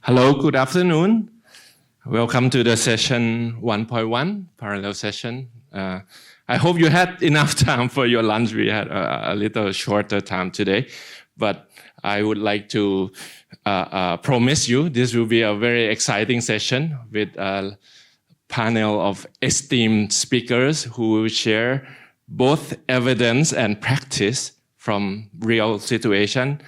Hello, good afternoon. Welcome to the session 1.1, parallel session. I hope you had enough time for your lunch. We had a little shorter time today, but I would like to promise you this will be a very exciting session with a panel of esteemed speakers who will share both evidence and practice from real situation,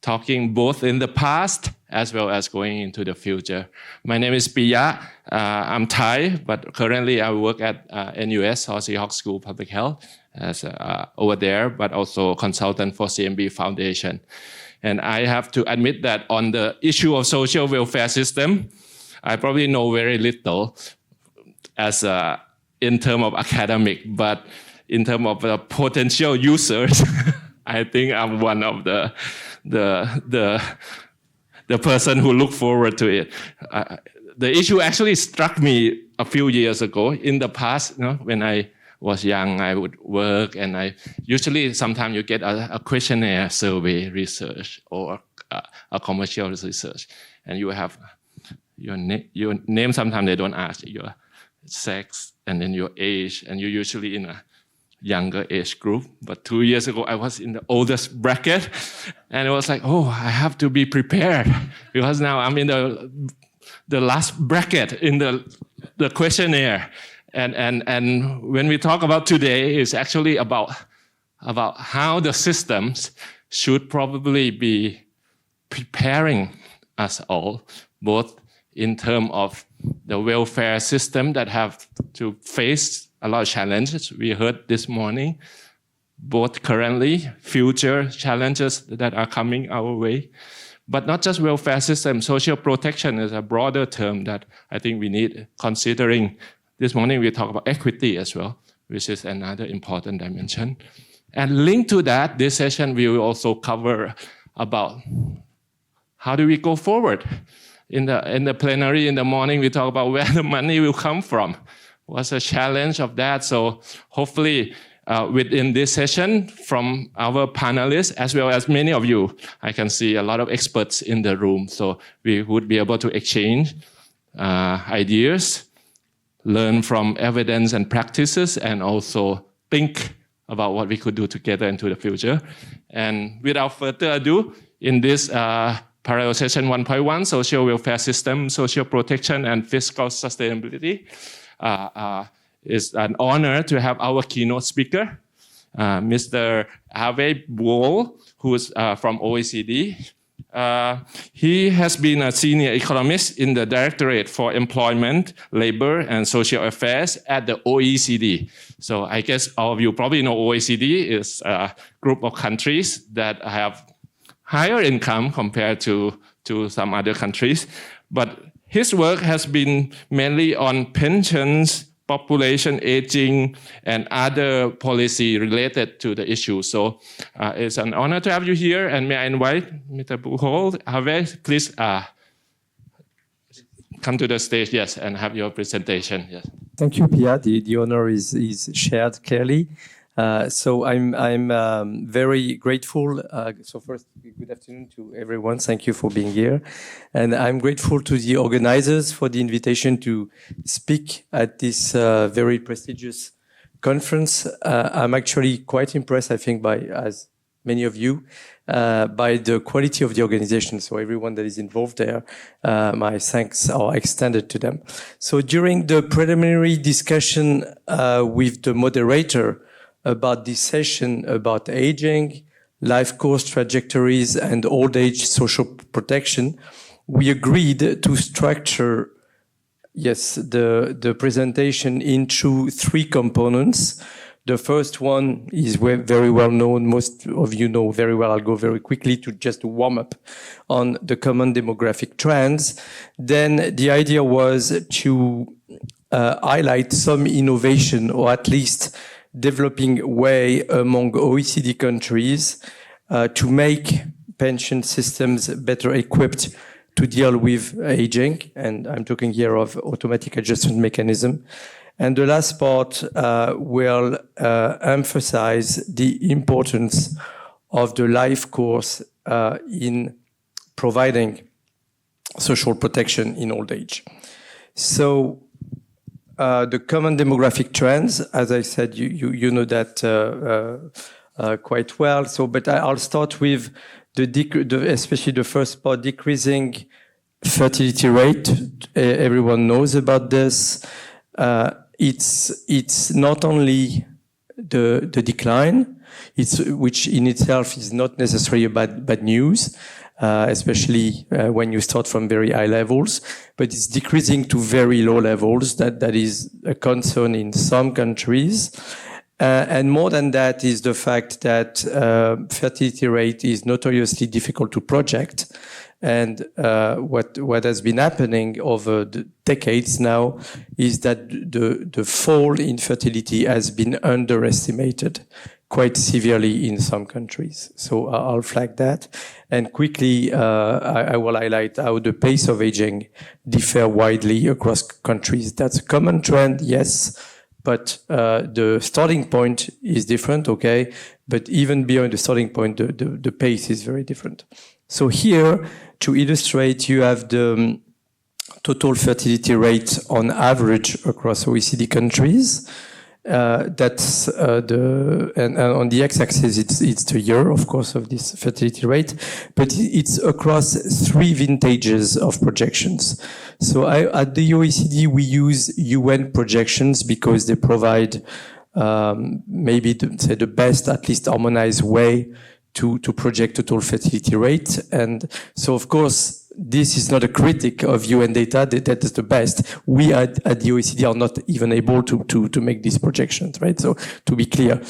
talking both in the past as well as going into the future. My name is Piya. I'm Thai, but currently I work at NUS, or Seahawk School of Public Health, as over there, but also consultant for CMB Foundation. And I have to admit that on the issue of social welfare system, I probably know very little as in terms of academic, but in terms of the potential users, I think I'm one of the person who look forward to it. The issue actually struck me a few years ago. In the past, when I was young, I would work, and I usually sometimes you get a questionnaire survey research or a commercial research, and you have your name. Sometimes they don't ask your sex and then your age, and you're usually in a younger age group. But 2 years ago, I was in the oldest bracket, and it was like, oh, I have to be prepared because now I'm in the last bracket in the questionnaire. And when we talk about today, it's actually about how the systems should probably be preparing us all, both in terms of the welfare system that have to face a lot of challenges we heard this morning, both currently, future challenges that are coming our way. But not just welfare system, social protection is a broader term that I think we need considering. This morning we talk about equity as well, which is another important dimension. And linked to that, this session we will also cover about how do we go forward. In the plenary in the morning, we talk about where the money will come from. What's the challenge of that? So hopefully within this session from our panelists, as well as many of you, I can see a lot of experts in the room. So we would be able to exchange ideas, learn from evidence and practices, and also think about what we could do together into the future. And without further ado, in this parallel session 1.1, social welfare system, social protection, and fiscal sustainability, it's an honor to have our keynote speaker, Mr. Ave Buol, who is from OECD. He has been a senior economist in the Directorate for Employment, Labor, and Social Affairs at the OECD. So I guess all of you probably know OECD is a group of countries that have higher income compared to some other countries. But his work has been mainly on pensions, population aging, and other policy related to the issue. So it's an honor to have you here. And may I invite Mr. Buol, Ave, please come to the stage, yes, and have your presentation. Yes. Thank you, Pia. The honor is shared clearly. So I'm very grateful. So first, good afternoon to everyone. Thank you for being here. And I'm grateful to the organizers for the invitation to speak at this very prestigious conference. I'm actually quite impressed, I think, by, as many of you, by the quality of the organization. So everyone that is involved there, my thanks are extended to them. So during the preliminary discussion with the moderator, about this session about aging, life course trajectories, and old age social protection, we agreed to structure, the presentation into 3 components. The first one is very well known. Most of you know very well. I'll go very quickly to just warm up on the common demographic trends. Then the idea was to highlight some innovation, or at least developing way among OECD countries to make pension systems better equipped to deal with aging. And I'm talking here of automatic adjustment mechanism. And the last part will emphasize the importance of the life course in providing social protection in old age. So the common demographic trends, as I said, you know that quite well. So, but I'll start with especially the first part, decreasing fertility rate. Everyone knows about this. It's not only the decline, which in itself is not necessarily bad news, especially when you start from very high levels, but it's decreasing to very low levels. That is a concern in some countries. And more than that is the fact that fertility rate is notoriously difficult to project. And what has been happening over the decades now is that the fall in fertility has been underestimated quite severely in some countries. So I'll flag that. And quickly, I will highlight how the pace of aging differ widely across countries. That's a common trend, yes, but the starting point is different, okay? But even beyond the starting point, the pace is very different. So here, to illustrate, you have the total fertility rate on average across OECD countries. That's and on the x-axis, it's the year, of course, of this fertility rate, but it's across 3 vintages of projections. So at the OECD, we use UN projections because they provide maybe the best, at least harmonized way to project total fertility rate. And so, of course, this is not a critic of UN data. That is the best. We at the OECD are not even able to make these projections, right? So to be clear.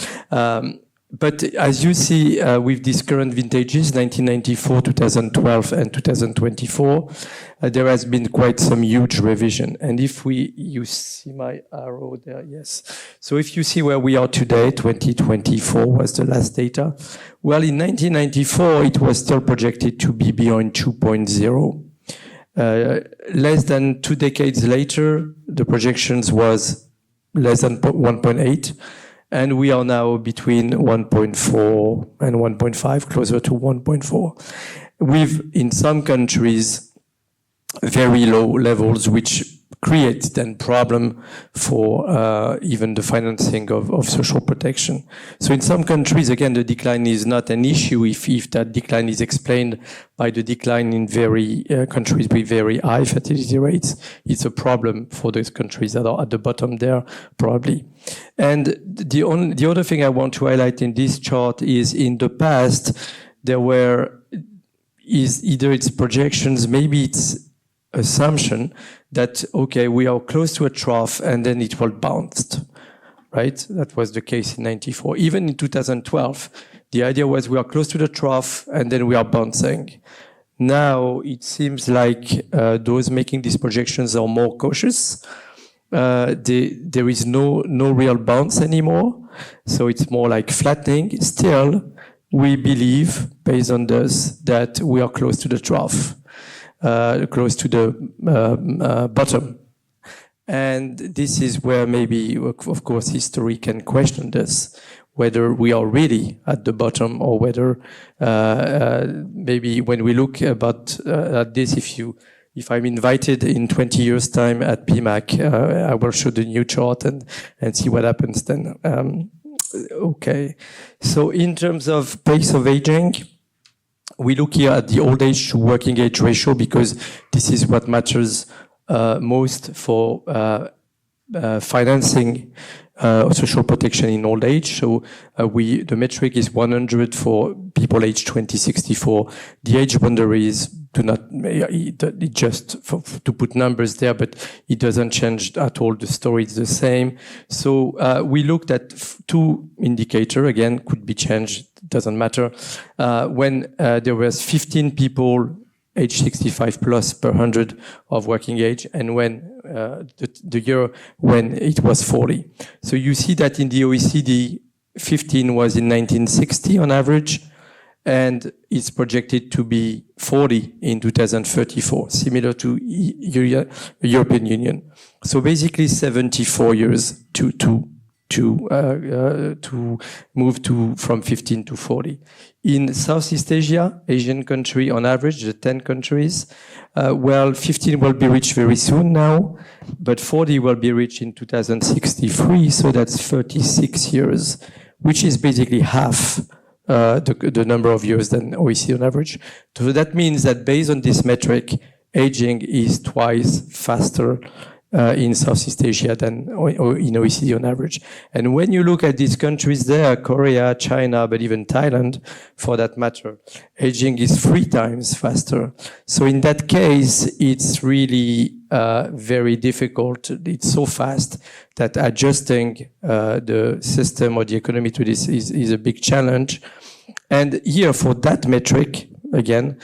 But as you see with these current vintages, 1994, 2012, and 2024, there has been quite some huge revision. And if you see my arrow there, yes. So if you see where we are today, 2024 was the last data. Well, in 1994, it was still projected to be beyond 2.0. Less than 2 decades later, the projections was less than 1.8. And we are now between 1.4 and 1.5, closer to 1.4, with, in some countries, very low levels, which create then problem for even the financing of social protection. So in some countries, again, the decline is not an issue if that decline is explained by the decline in very countries with very high fertility rates. It's a problem for those countries that are at the bottom there, probably. And the other thing I want to highlight in this chart is in the past, is either it's projections, maybe it's assumption that, okay, we are close to a trough and then it will bounce, right? That was the case in 94. Even in 2012, the idea was we are close to the trough and then we are bouncing. Now it seems like those making these projections are more cautious. There is no real bounce anymore. So it's more like flattening. Still, we believe, based on this, that we are close to the trough. Close to the bottom. And this is where maybe, of course, history can question this, whether we are really at the bottom or whether maybe when we look at this, if I'm invited in 20 years' time at PMAC, I will show the new chart and see what happens then. Okay. So in terms of pace of aging, we look here at the old age to working age ratio because this is what matters most for financing social protection in old age. So the metric is 100 for people aged 20-64. The age boundaries do not, it just to put numbers there, but it doesn't change at all. The story is the same. So we looked at 2 indicators, again, could be changed, doesn't matter. When there was 15 people age 65 plus per 100 of working age, and when the year when it was 40. So you see that in the OECD, 15 was in 1960 on average, and it's projected to be 40 in 2034, similar to European Union. So basically 74 years to to move from 15 to 40. In Southeast Asia, Asian country, on average, the 10 countries, 15 will be reached very soon now, but 40 will be reached in 2063, so that's 36 years, which is basically half the number of years than OECD on average. So that means that based on this metric, aging is twice faster in Southeast Asia than in OECD on average. And when you look at these countries there, Korea, China, but even Thailand, for that matter, aging is 3 times faster. So in that case, it's really very difficult. It's so fast that adjusting the system or the economy to this is a big challenge. And here, for that metric, again,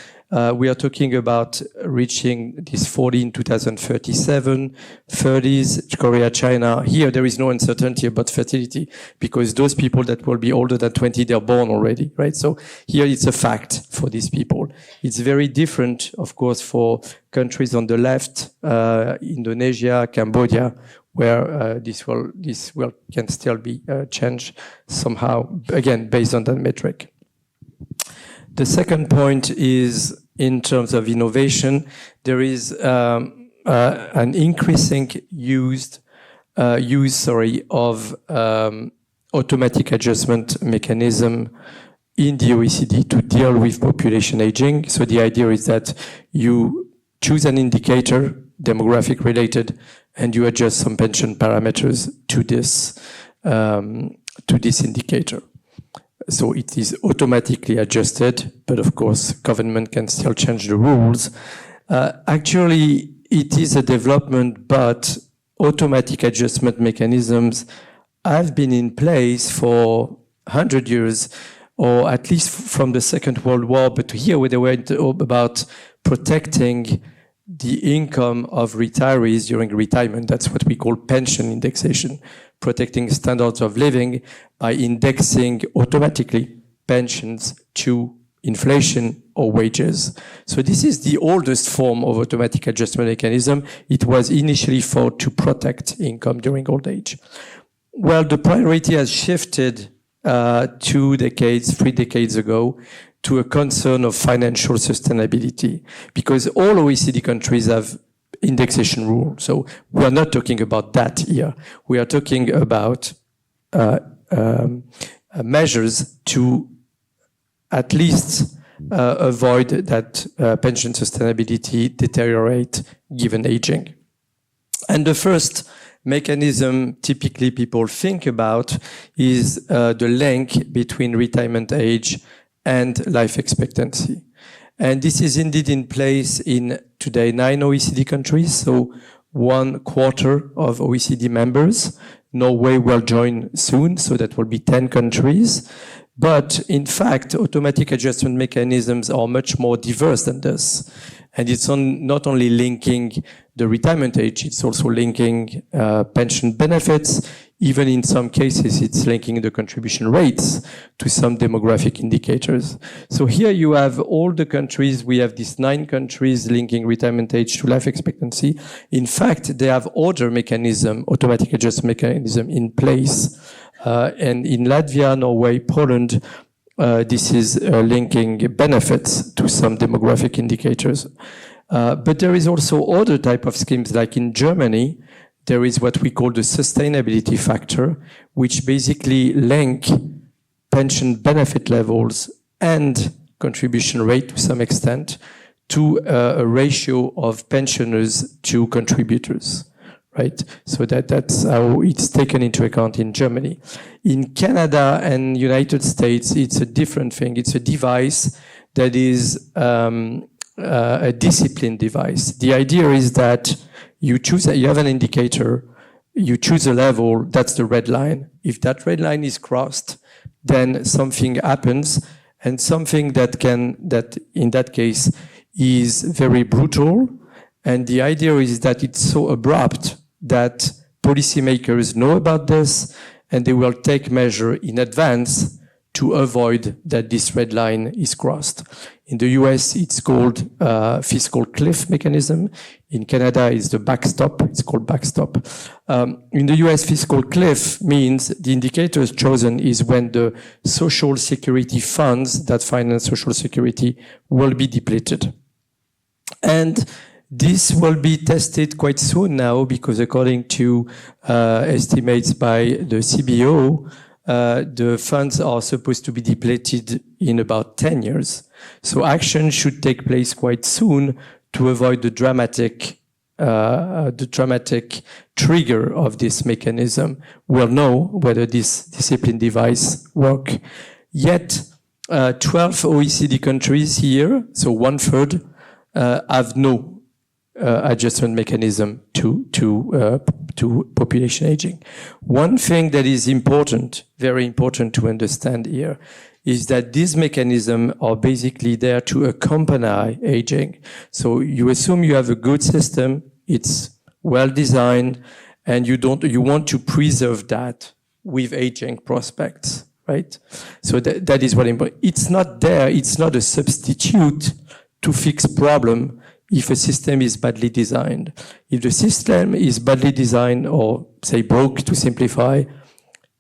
we are talking about reaching this 40 in 2037, 30s, Korea, China. Here, there is no uncertainty about fertility because those people that will be older than 20, they're born already, right? So here it's a fact for these people. It's very different, of course, for countries on the left, Indonesia, Cambodia, where this can still be changed somehow, again, based on that metric. The second point is in terms of innovation, there is an increasing use of automatic adjustment mechanism in the OECD to deal with population aging. So the idea is that you choose an indicator, demographic related, and you adjust some pension parameters to this indicator. So it is automatically adjusted, but of course, government can still change the rules. Actually, it is a development, but automatic adjustment mechanisms have been in place for 100 years, or at least from the Second World War. But here, they were about protecting the income of retirees during retirement. That's what we call pension indexation, protecting standards of living by indexing automatically pensions to inflation or wages. So this is the oldest form of automatic adjustment mechanism. It was initially thought to protect income during old age. Well, the priority has shifted 3 decades ago, to a concern of financial sustainability, because all OECD countries have indexation rules. So we are not talking about that here. We are talking about measures to at least avoid that pension sustainability deteriorate given aging. And the first mechanism typically people think about is the link between retirement age and life expectancy. And this is indeed in place in today 9 OECD countries, so 1/4 of OECD members. Norway will join soon, so that will be 10 countries. But in fact, automatic adjustment mechanisms are much more diverse than this. And it's not only linking the retirement age, it's also linking pension benefits. Even in some cases, it's linking the contribution rates to some demographic indicators. So here you have all the countries. We have these 9 countries linking retirement age to life expectancy. In fact, they have other mechanism, automatic adjustment mechanism in place. And in Latvia, Norway, Poland, this is linking benefits to some demographic indicators. But there is also other type of schemes, like in Germany, there is what we call the sustainability factor, which basically link pension benefit levels and contribution rate to some extent to a ratio of pensioners to contributors, right? So that's how it's taken into account in Germany. In Canada and United States, it's a different thing. It's a device that is a discipline device. The idea is that you have an indicator, you choose a level, that's the red line. If that red line is crossed, then something happens, and something that in that case is very brutal. And the idea is that it's so abrupt that policymakers know about this, and they will take measure in advance to avoid that this red line is crossed. In the US, it's called fiscal cliff mechanism. In Canada, it's the backstop. It's called backstop. In the US, fiscal cliff means the indicators chosen is when the social security funds that finance social security will be depleted. And this will be tested quite soon now because according to estimates by the CBO, the funds are supposed to be depleted in about 10 years. So action should take place quite soon to avoid the dramatic trigger of this mechanism. We'll know whether this discipline device work. Yet, 12 OECD countries here, so 1/3, have no adjustment mechanism to population aging. One thing that is important, very important to understand here, is that these mechanisms are basically there to accompany aging. So you assume you have a good system, it's well designed, and you want to preserve that with aging prospects, right? So that is what important. It's not there, it's not a substitute to fix problem if a system is badly designed. If the system is badly designed or say broke to simplify,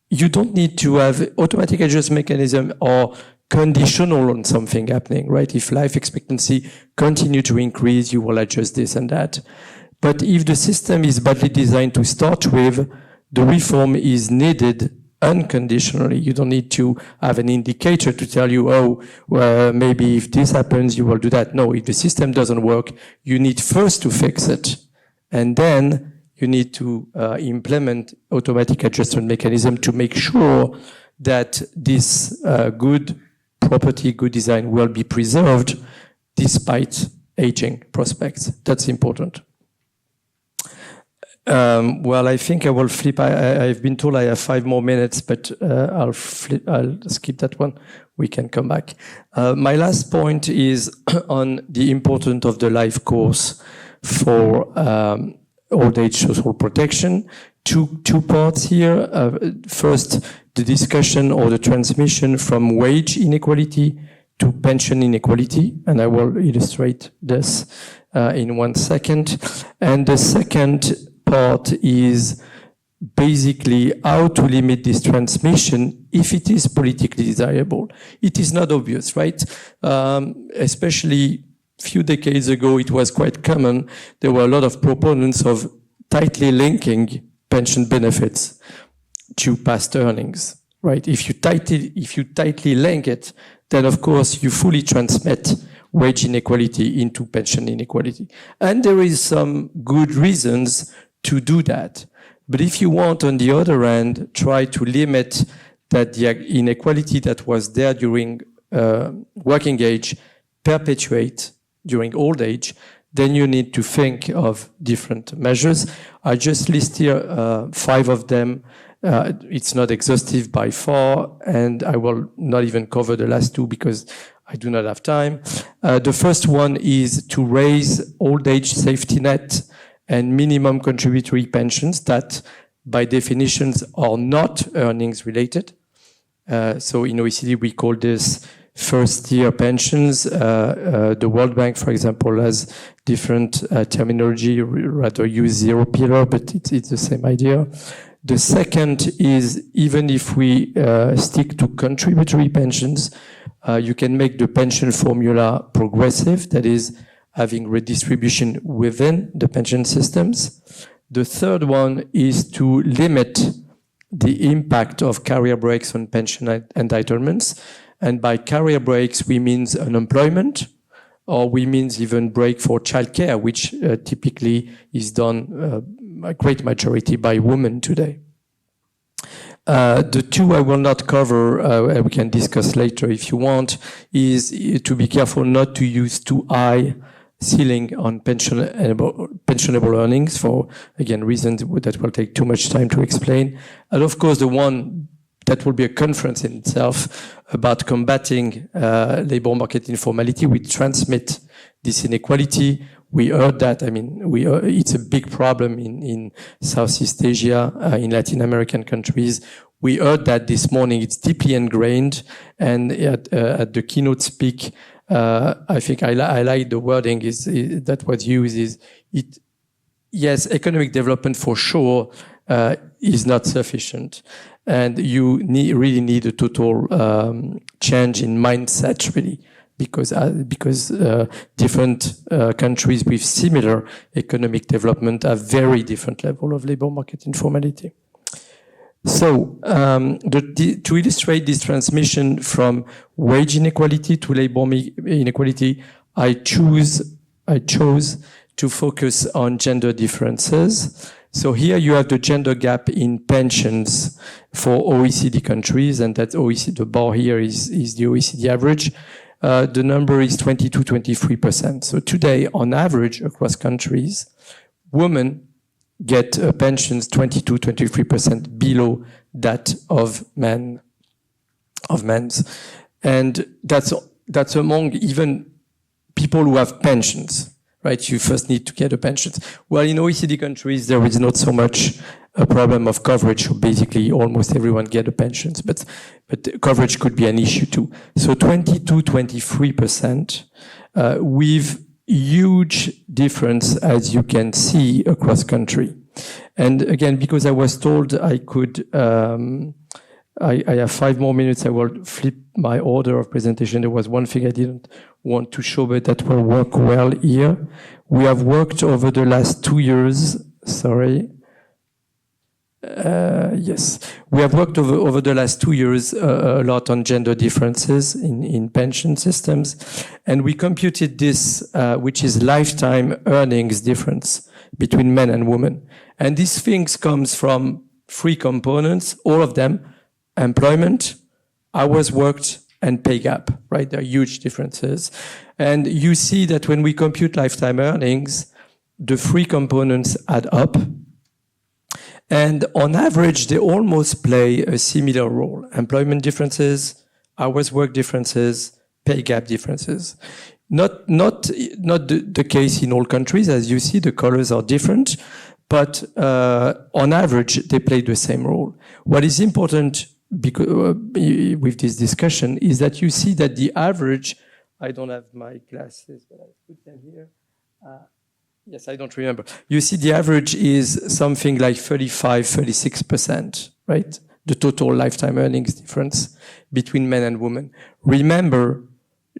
you don't need to have automatic adjustment mechanism or conditional on something happening, right? If life expectancy continue to increase, you will adjust this and that. But if the system is badly designed to start with, the reform is needed unconditionally. You don't need to have an indicator to tell you, oh, well, maybe if this happens, you will do that. No, if the system doesn't work, you need first to fix it. And then you need to implement automatic adjustment mechanism to make sure that this good property, good design will be preserved despite aging prospects. That's important. Well, I think I will flip. I've been told I have 5 more minutes, but I'll skip that one. We can come back. My last point is on the importance of the life course for old age social protection. Two parts here. First, the discussion or the transmission from wage inequality to pension inequality, and I will illustrate this in 1 second. And the second part is basically how to limit this transmission if it is politically desirable. It is not obvious, right? Especially a few decades ago, it was quite common. There were a lot of proponents of tightly linking pension benefits to past earnings, right? If you tightly link it, then of course you fully transmit wage inequality into pension inequality. And there is some good reasons to do that. But if you want, on the other hand, try to limit that the inequality that was there during working age perpetuate during old age, then you need to think of different measures. I just list here 5 of them. It's not exhaustive by far, and I will not even cover the last 2 because I do not have time. The first one is to raise old age safety net and minimum contributory pensions that, by definitions, are not earnings related. So in OECD, we call this first-year pensions. The World Bank, for example, has different terminology, rather use zero pillar, but it's the same idea. The second is, even if we stick to contributory pensions, you can make the pension formula progressive, that is, having redistribution within the pension systems. The third one is to limit the impact of career breaks on pension entitlements. And by career breaks, we mean unemployment, or we mean even break for childcare, which typically is done a great majority by women today. The 2 I will not cover, we can discuss later if you want, is to be careful not to use too high ceiling on pensionable earnings for, again, reasons that will take too much time to explain. And of course, the one that will be a conference in itself about combating labor market informality. We transmit this inequality. We heard that. I mean, it's a big problem in Southeast Asia, in Latin American countries. We heard that this morning. It's deeply ingrained. And at the keynote speak, I think I like the wording that was used is it. Yes, economic development for sure is not sufficient, and you really need a total change in mindset, really, because different countries with similar economic development have very different level of labor market informality. So to illustrate this transmission from wage inequality to labor inequality, I chose to focus on gender differences. So here you have the gender gap in pensions for OECD countries, and that OECD, the bar here is the OECD average. The number is 22-23%. So today, on average, across countries, women get pensions 22-23% below that of men's, and that's among even people who have pensions. Right, you first need to get a pension. Well, in OECD countries, there is not so much a problem of coverage. So basically, almost everyone get a pension, but coverage could be an issue too. So 22-23%, with huge difference, as you can see, across country. And again, because I was told I could, I have 5 more minutes. I will flip my order of presentation. There was one thing I didn't want to show, but that will work well here. We have worked over the last 2 years. Sorry. Yes. We have worked over the last 2 years a lot on gender differences in pension systems. And we computed this, which is lifetime earnings difference between men and women. And these things comes from 3 components, all of them: employment, hours worked, and pay gap, right? There are huge differences. And you see that when we compute lifetime earnings, the 3 components add up. And on average, they almost play a similar role: employment differences, hours work differences, pay gap differences. Not the case in all countries. As you see, the colors are different, but on average, they play the same role. What is important because, with this discussion is that you see that the average, I don't have my glasses, but I put them here. Yes, I don't remember. You see the average is something like 35-36%, right? The total lifetime earnings difference between men and women. Remember,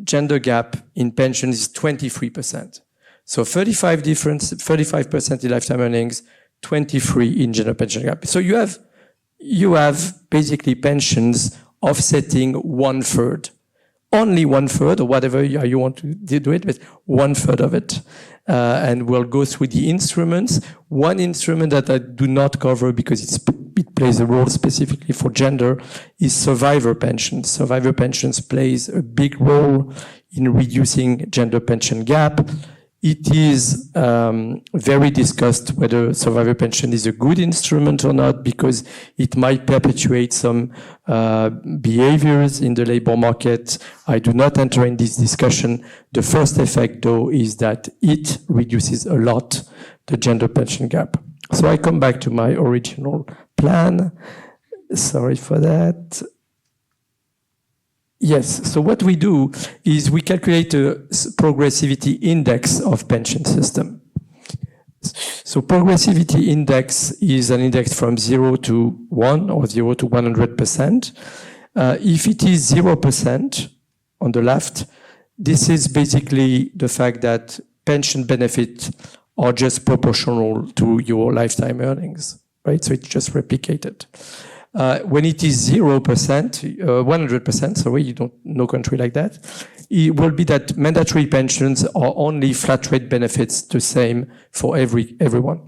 gender gap in pensions is 23%. So 35% in lifetime earnings, 23 in gender pension gap. So you have basically pensions offsetting 1/3. Only 1/3, or whatever you want to do it, but 1/3 of it. And we'll go through the instruments. One instrument that I do not cover because it plays a role specifically for gender is survivor pensions. Survivor pensions plays a big role in reducing gender pension gap. It is very discussed whether survivor pension is a good instrument or not, because it might perpetuate some behaviors in the labor market. I do not enter in this discussion. The first effect, though, is that it reduces a lot the gender pension gap. So I come back to my original plan. Sorry for that. Yes, so what we do is we calculate a progressivity index of pension system. So progressivity index is an index from 0 to 1 or 0 to 100%. If it is 0% on the left, this is basically the fact that pension benefits are just proportional to your lifetime earnings, right? So it's just replicated. When it is 0%, 100%, sorry, no country like that, it will be that mandatory pensions are only flat rate benefits the same for everyone.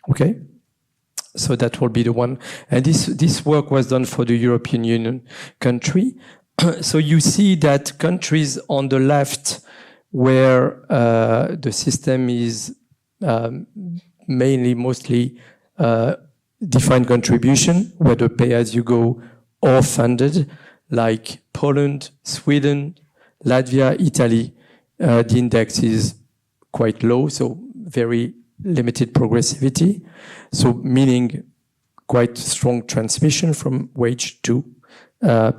Okay? So that will be the one. And this work was done for the European Union country. So you see that countries on the left where the system is mostly defined contribution, whether pay-as-you-go or funded, like Poland, Sweden, Latvia, Italy, the index is quite low, so very limited progressivity. So meaning quite strong transmission from wage to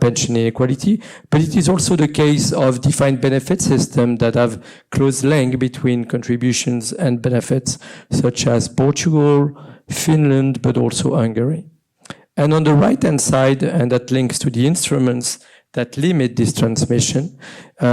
pension inequality, but it is also the case of defined benefit systems that have close link between contributions and benefits, such as Portugal, Finland, but also Hungary. And on the right-hand side, and that links to the instruments that limit this transmission,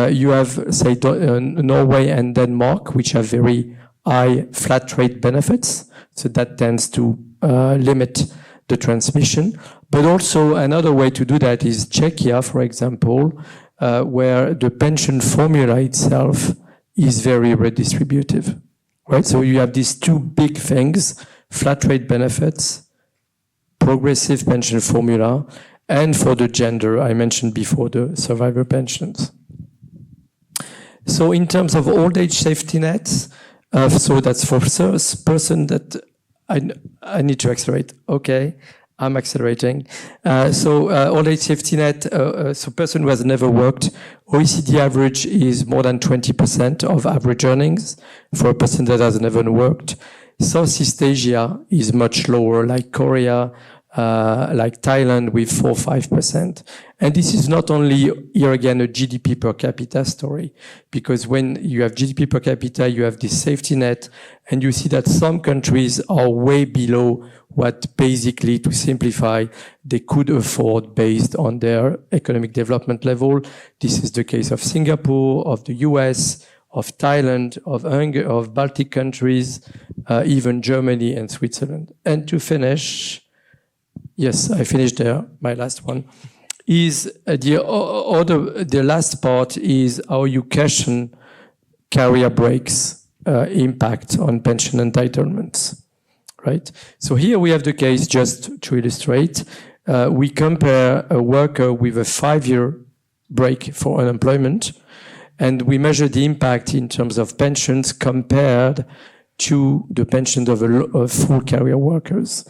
you have, say, Norway and Denmark, which have very high flat rate benefits. So that tends to limit the transmission. But also another way to do that is Czechia, for example, where the pension formula itself is very redistributive, right? So you have these two big things, flat rate benefits, progressive pension formula, and for the gender, I mentioned before, the survivor pensions. So in terms of old age safety nets, so that's for person that I need to accelerate. Okay, I'm accelerating. Old age safety net, so person who has never worked, OECD average is more than 20% of average earnings for a person that has never worked. Southeast Asia is much lower, like Korea, like Thailand with 4-5%. And this is not only, here again, a GDP per capita story, because when you have GDP per capita, you have this safety net, and you see that some countries are way below what basically, to simplify, they could afford based on their economic development level. This is the case of Singapore, of the US, of Thailand, of Hungary, of Baltic countries, even Germany and Switzerland. And to finish, yes, I finished there, my last one, is the last part is how you cushion career breaks impact on pension entitlements, right? So here we have the case, just to illustrate, we compare a worker with a 5-year break for unemployment, and we measure the impact in terms of pensions compared to the pensions of full career workers.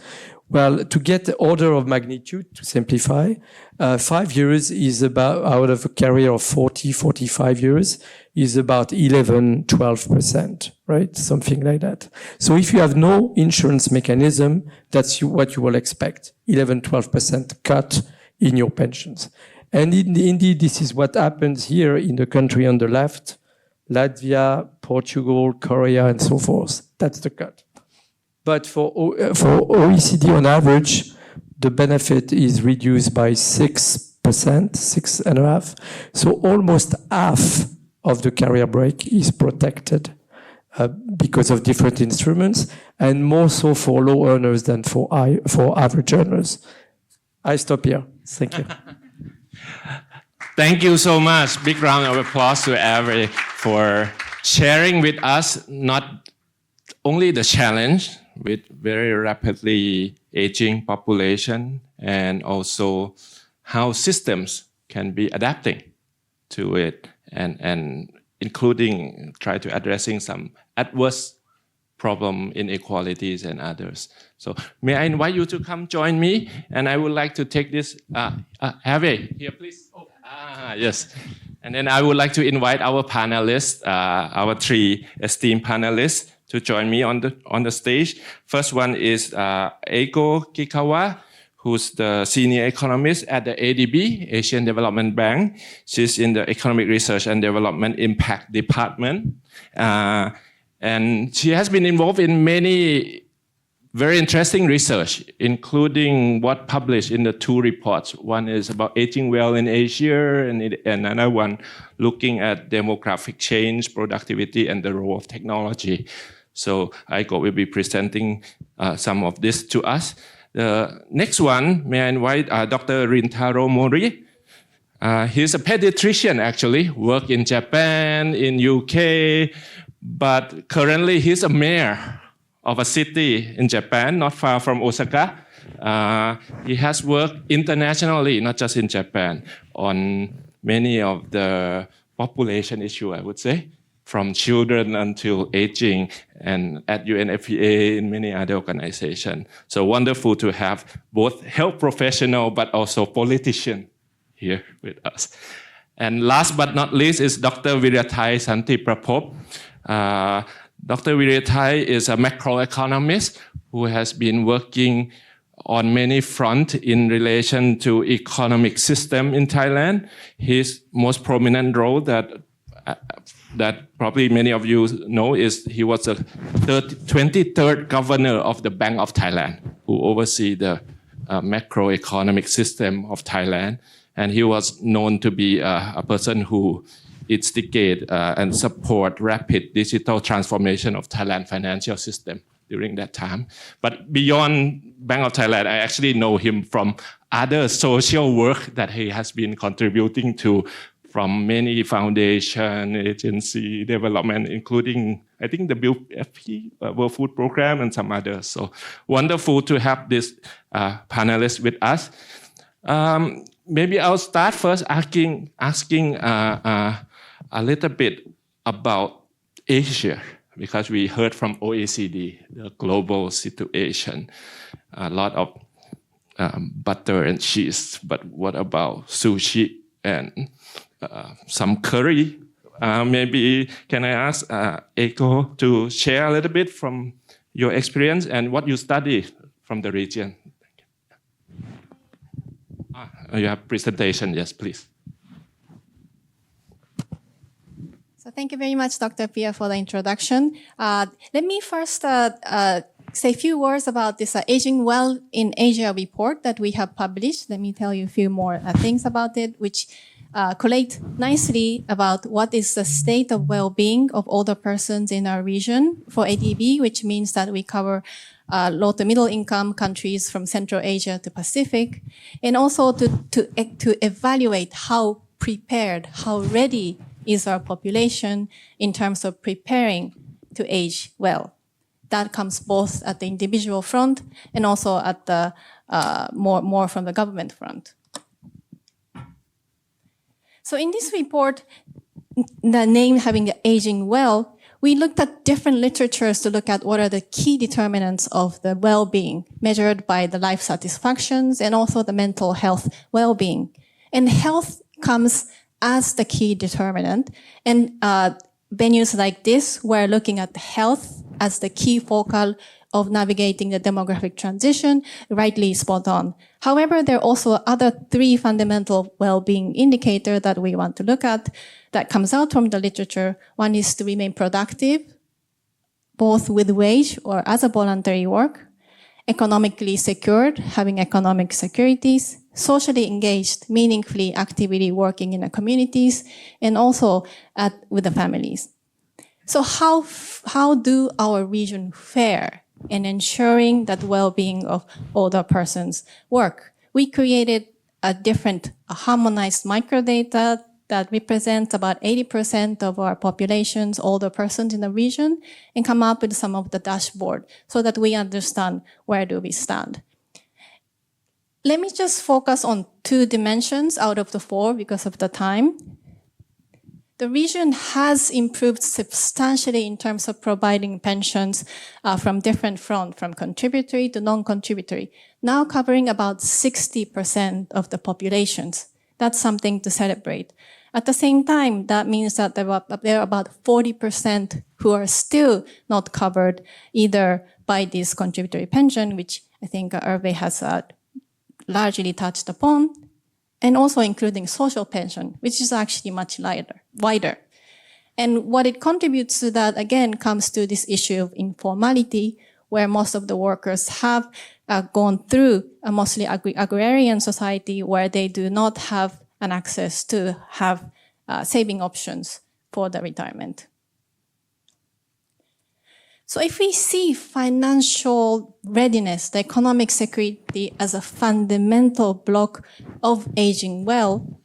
Well, to get the order of magnitude, to simplify, 5 years is about, out of a career of 40, 45 years, is about 11-12%, right? Something like that. So if you have no insurance mechanism, that's what you will expect, 11-12% cut in your pensions. And indeed, this is what happens here in the country on the left, Latvia, Portugal, Korea, and so forth. That's the cut. But for OECD on average, the benefit is reduced by 6%, 6.5%. So almost half of the career break is protected because of different instruments, and more so for low earners than for average earners. I stop here. Thank you. Thank you so much. Big round of applause to Avery for sharing with us not only the challenge with very rapidly aging population, and also how systems can be adapting to it, and including try to addressing some adverse problem inequalities and others. So may I invite you to come join me, and I would like to take this, Harvey, here please. Oh, yes. And then I would like to invite our panelists, our 3 esteemed panelists, to join me on the stage. First one is Eiko Kikawa, who's the senior economist at the ADB, Asian Development Bank. She's in the Economic Research and Development Impact Department. And she has been involved in many very interesting research, including what published in the 2 reports. One is about aging well in Asia, and another one looking at demographic change, productivity, and the role of technology. So Eiko will be presenting some of this to us. The next one, may I invite Dr. Rintaro Mori. He's a pediatrician, actually, worked in Japan, in UK, but currently he's a mayor of a city in Japan, not far from Osaka. He has worked internationally, not just in Japan, on many of the population issue, I would say, from children until aging, and at UNFPA and many other organizations. So wonderful to have both health professional but also politician here with us. And last but not least is Dr. Virathai Santiprapop. Dr. Virathai is a macroeconomist who has been working on many fronts in relation to economic system in Thailand. His most prominent role that probably many of you know is he was the 23rd governor of the Bank of Thailand, who oversee the macroeconomic system of Thailand. And he was known to be a person who instigate and support rapid digital transformation of Thailand financial system during that time. But beyond Bank of Thailand, I actually know him from other social work that he has been contributing to from many foundation, agency, development, including, I think, the WFP, World Food Program, and some others. So wonderful to have this panelist with us. Maybe I'll start first asking a little bit about Asia, because we heard from OECD, the global situation, a lot of butter and cheese, but what about sushi and some curry? Maybe can I ask Eiko to share a little bit from your experience and what you study from the region? You have presentation, yes, please. So thank you very much, Dr. Pia, for the introduction. Let me first say a few words about this Aging Well in Asia report that we have published. Let me tell you a few more things about it, which collate nicely about what is the state of well-being of older persons in our region for ADB, which means that we cover low to middle income countries from Central Asia to Pacific, and also to evaluate how prepared, how ready is our population in terms of preparing to age well. That comes both at the individual front and also at the more from the government front. So in this report, the name having the Aging Well, we looked at different literatures to look at what are the key determinants of the well-being measured by the life satisfactions and also the mental health well-being. And health comes as the key determinant. And venues like this, we're looking at health as the key focal of navigating the demographic transition, rightly spot on. However, there are also other three fundamental well-being indicators that we want to look at that comes out from the literature. One is to remain productive, both with wage or as a voluntary work, economically secured, having economic securities, socially engaged, meaningfully, actively working in the communities, and also with the families. So how do our region fare in ensuring that well-being of older persons work? We created a harmonized microdata that represents about 80% of our population's older persons in the region, and come up with some of the dashboard so that we understand where do we stand. Let me just focus on 2 dimensions out of the 4 because of the time. The region has improved substantially in terms of providing pensions from different fronts, from contributory to non-contributory, now covering about 60% of the populations. That's something to celebrate. At the same time, that means that there are about 40% who are still not covered either by this contributory pension, which I think Hervé has largely touched upon, and also including social pension, which is actually much wider. And what it contributes to that, again, comes to this issue of informality, where most of the workers have gone through a mostly agrarian society where they do not have an access to have saving options for the retirement. So if we see financial readiness, the economic security as a fundamental block of aging well,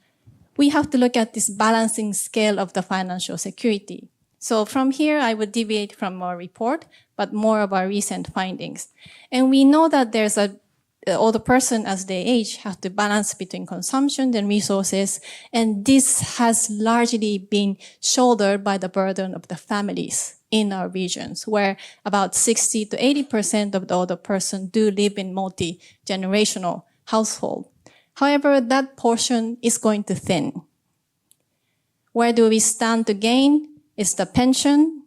we have to look at this balancing scale of the financial security. So from here, I would deviate from our report, but more of our recent findings. And we know that there's older person as they age have to balance between consumption and resources. And this has largely been shouldered by the burden of the families in our regions, where about 60 to 80% of the older person do live in multi-generational household. However, that portion is going to thin. Where do we stand to gain is the pension,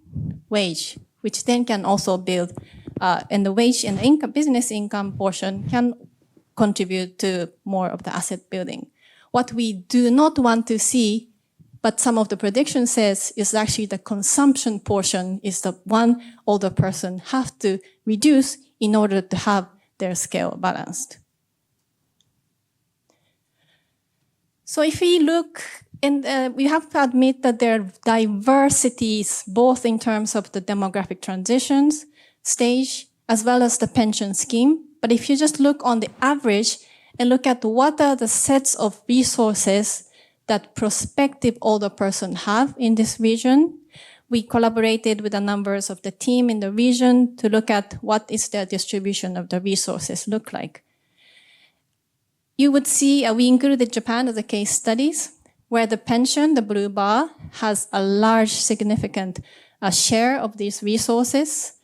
wage, which then can also build and the wage and the income, business income portion can contribute to more of the asset building. What we do not want to see, but some of the prediction says, is actually the consumption portion is the one older person have to reduce in order to have their scale balanced. So if we look, and we have to admit that there are diversities, both in terms of the demographic transitions stage, as well as the pension scheme. But if you just look on the average and look at what are the sets of resources that prospective older person have in this region, we collaborated with the members of the team in the region to look at what is the distribution of the resources look like. You would see, we included Japan as a case studies, where the pension, the blue bar, has a large, significant share of these resources.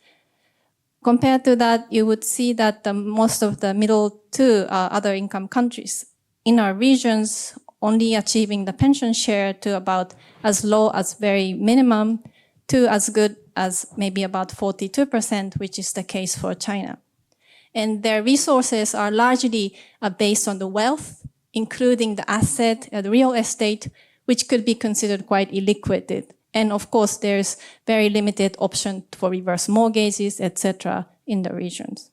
Compared to that, you would see that most of the middle to other income countries in our regions only achieving the pension share to about as low as very minimum to as good as maybe about 42%, which is the case for China. And their resources are largely based on the wealth, including the asset, the real estate, which could be considered quite illiquid. And of course, there's very limited option for reverse mortgages, etc., in the regions.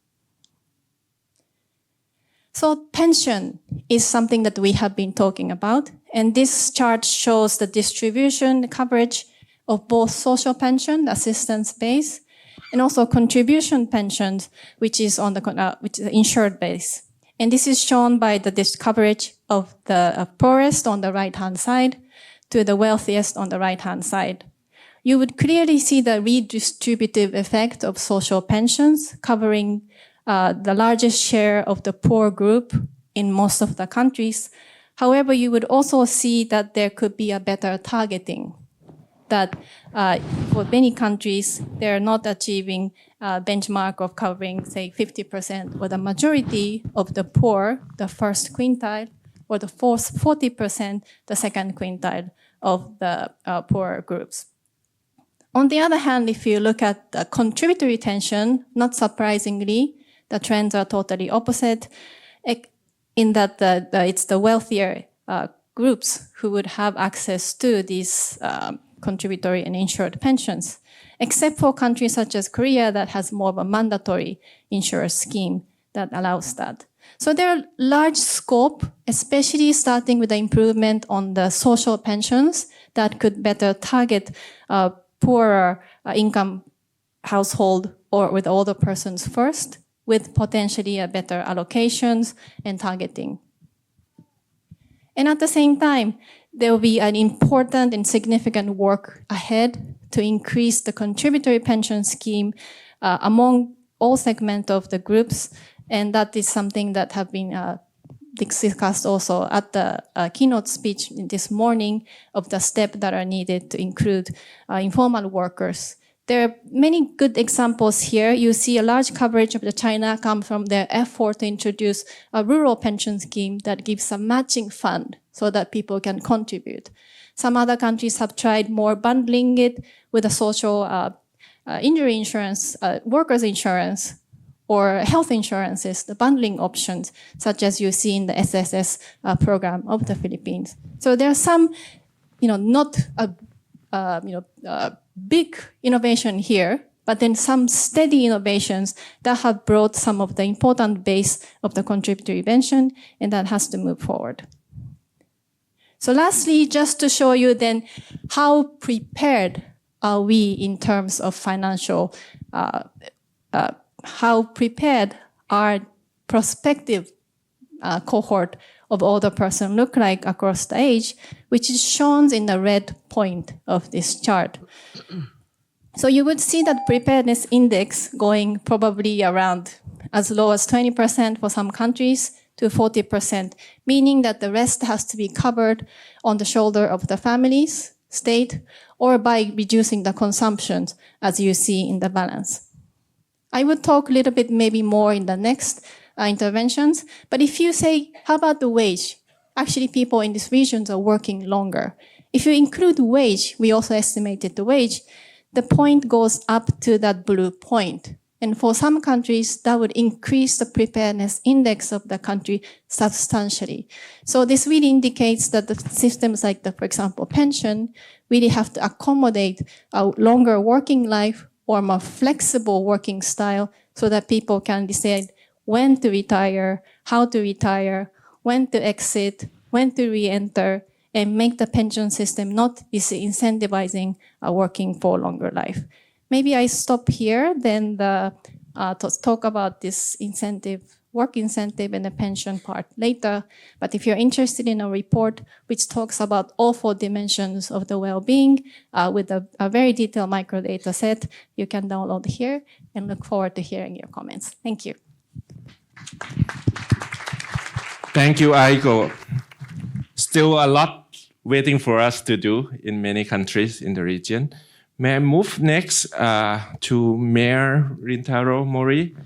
So pension is something that we have been talking about. And this chart shows the distribution, the coverage of both social pension, the assistance base, and also contribution pensions, which is on the insured base. And this is shown by this coverage of the poorest on the right-hand side to the wealthiest on the right-hand side. You would clearly see the redistributive effect of social pensions covering the largest share of the poor group in most of the countries. However, you would also see that there could be a better targeting, that for many countries, they're not achieving a benchmark of covering, say, 50% or the majority of the poor, the first quintile, or the 40%, the second quintile of the poor groups. On the other hand, if you look at the contributory pension, not surprisingly, the trends are totally opposite, in that it's the wealthier groups who would have access to these contributory and insured pensions, except for countries such as Korea that has more of a mandatory insurance scheme that allows that. So there are large scope, especially starting with the improvement on the social pensions that could better target poorer income household or with older persons first, with potentially a better allocations and targeting. And at the same time, there will be an important and significant work ahead to increase the contributory pension scheme among all segments of the groups. And that is something that have been discussed also at the keynote speech this morning of the steps that are needed to include informal workers. There are many good examples here. You see a large coverage of the China come from their effort to introduce a rural pension scheme that gives a matching fund so that people can contribute. Some other countries have tried more bundling it with a social injury insurance, workers' insurance, or health insurances, the bundling options, such as you see in the SSS program of the Philippines. So there are some, not big innovation here, but then some steady innovations that have brought some of the important base of the contributory pension, and that has to move forward. So lastly, just to show you then how prepared are we in terms of financial, how prepared our prospective cohort of older person look like across the age, which is shown in the red point of this chart. So you would see that preparedness index going probably around as low as 20% for some countries to 40%, meaning that the rest has to be covered on the shoulder of the families, state, or by reducing the consumption, as you see in the balance. I would talk a little bit maybe more in the next interventions, but if you say, how about the wage? Actually, people in these regions are working longer. If you include wage, we also estimated the wage, the point goes up to that blue point. And for some countries, that would increase the preparedness index of the country substantially. So this really indicates that the systems like for example, pension, really have to accommodate a longer working life or more flexible working style so that people can decide when to retire, how to retire, when to exit, when to re-enter, and make the pension system not incentivizing working for a longer life. Maybe I stop here, then to talk about this work incentive and the pension part later. But if you're interested in a report which talks about all 4 dimensions of the well-being with a very detailed microdata set, you can download here and look forward to hearing your comments. Thank you. Thank you, Aiko. Still a lot waiting for us to do in many countries in the region. May I move next to Mayor Rintaro Mori?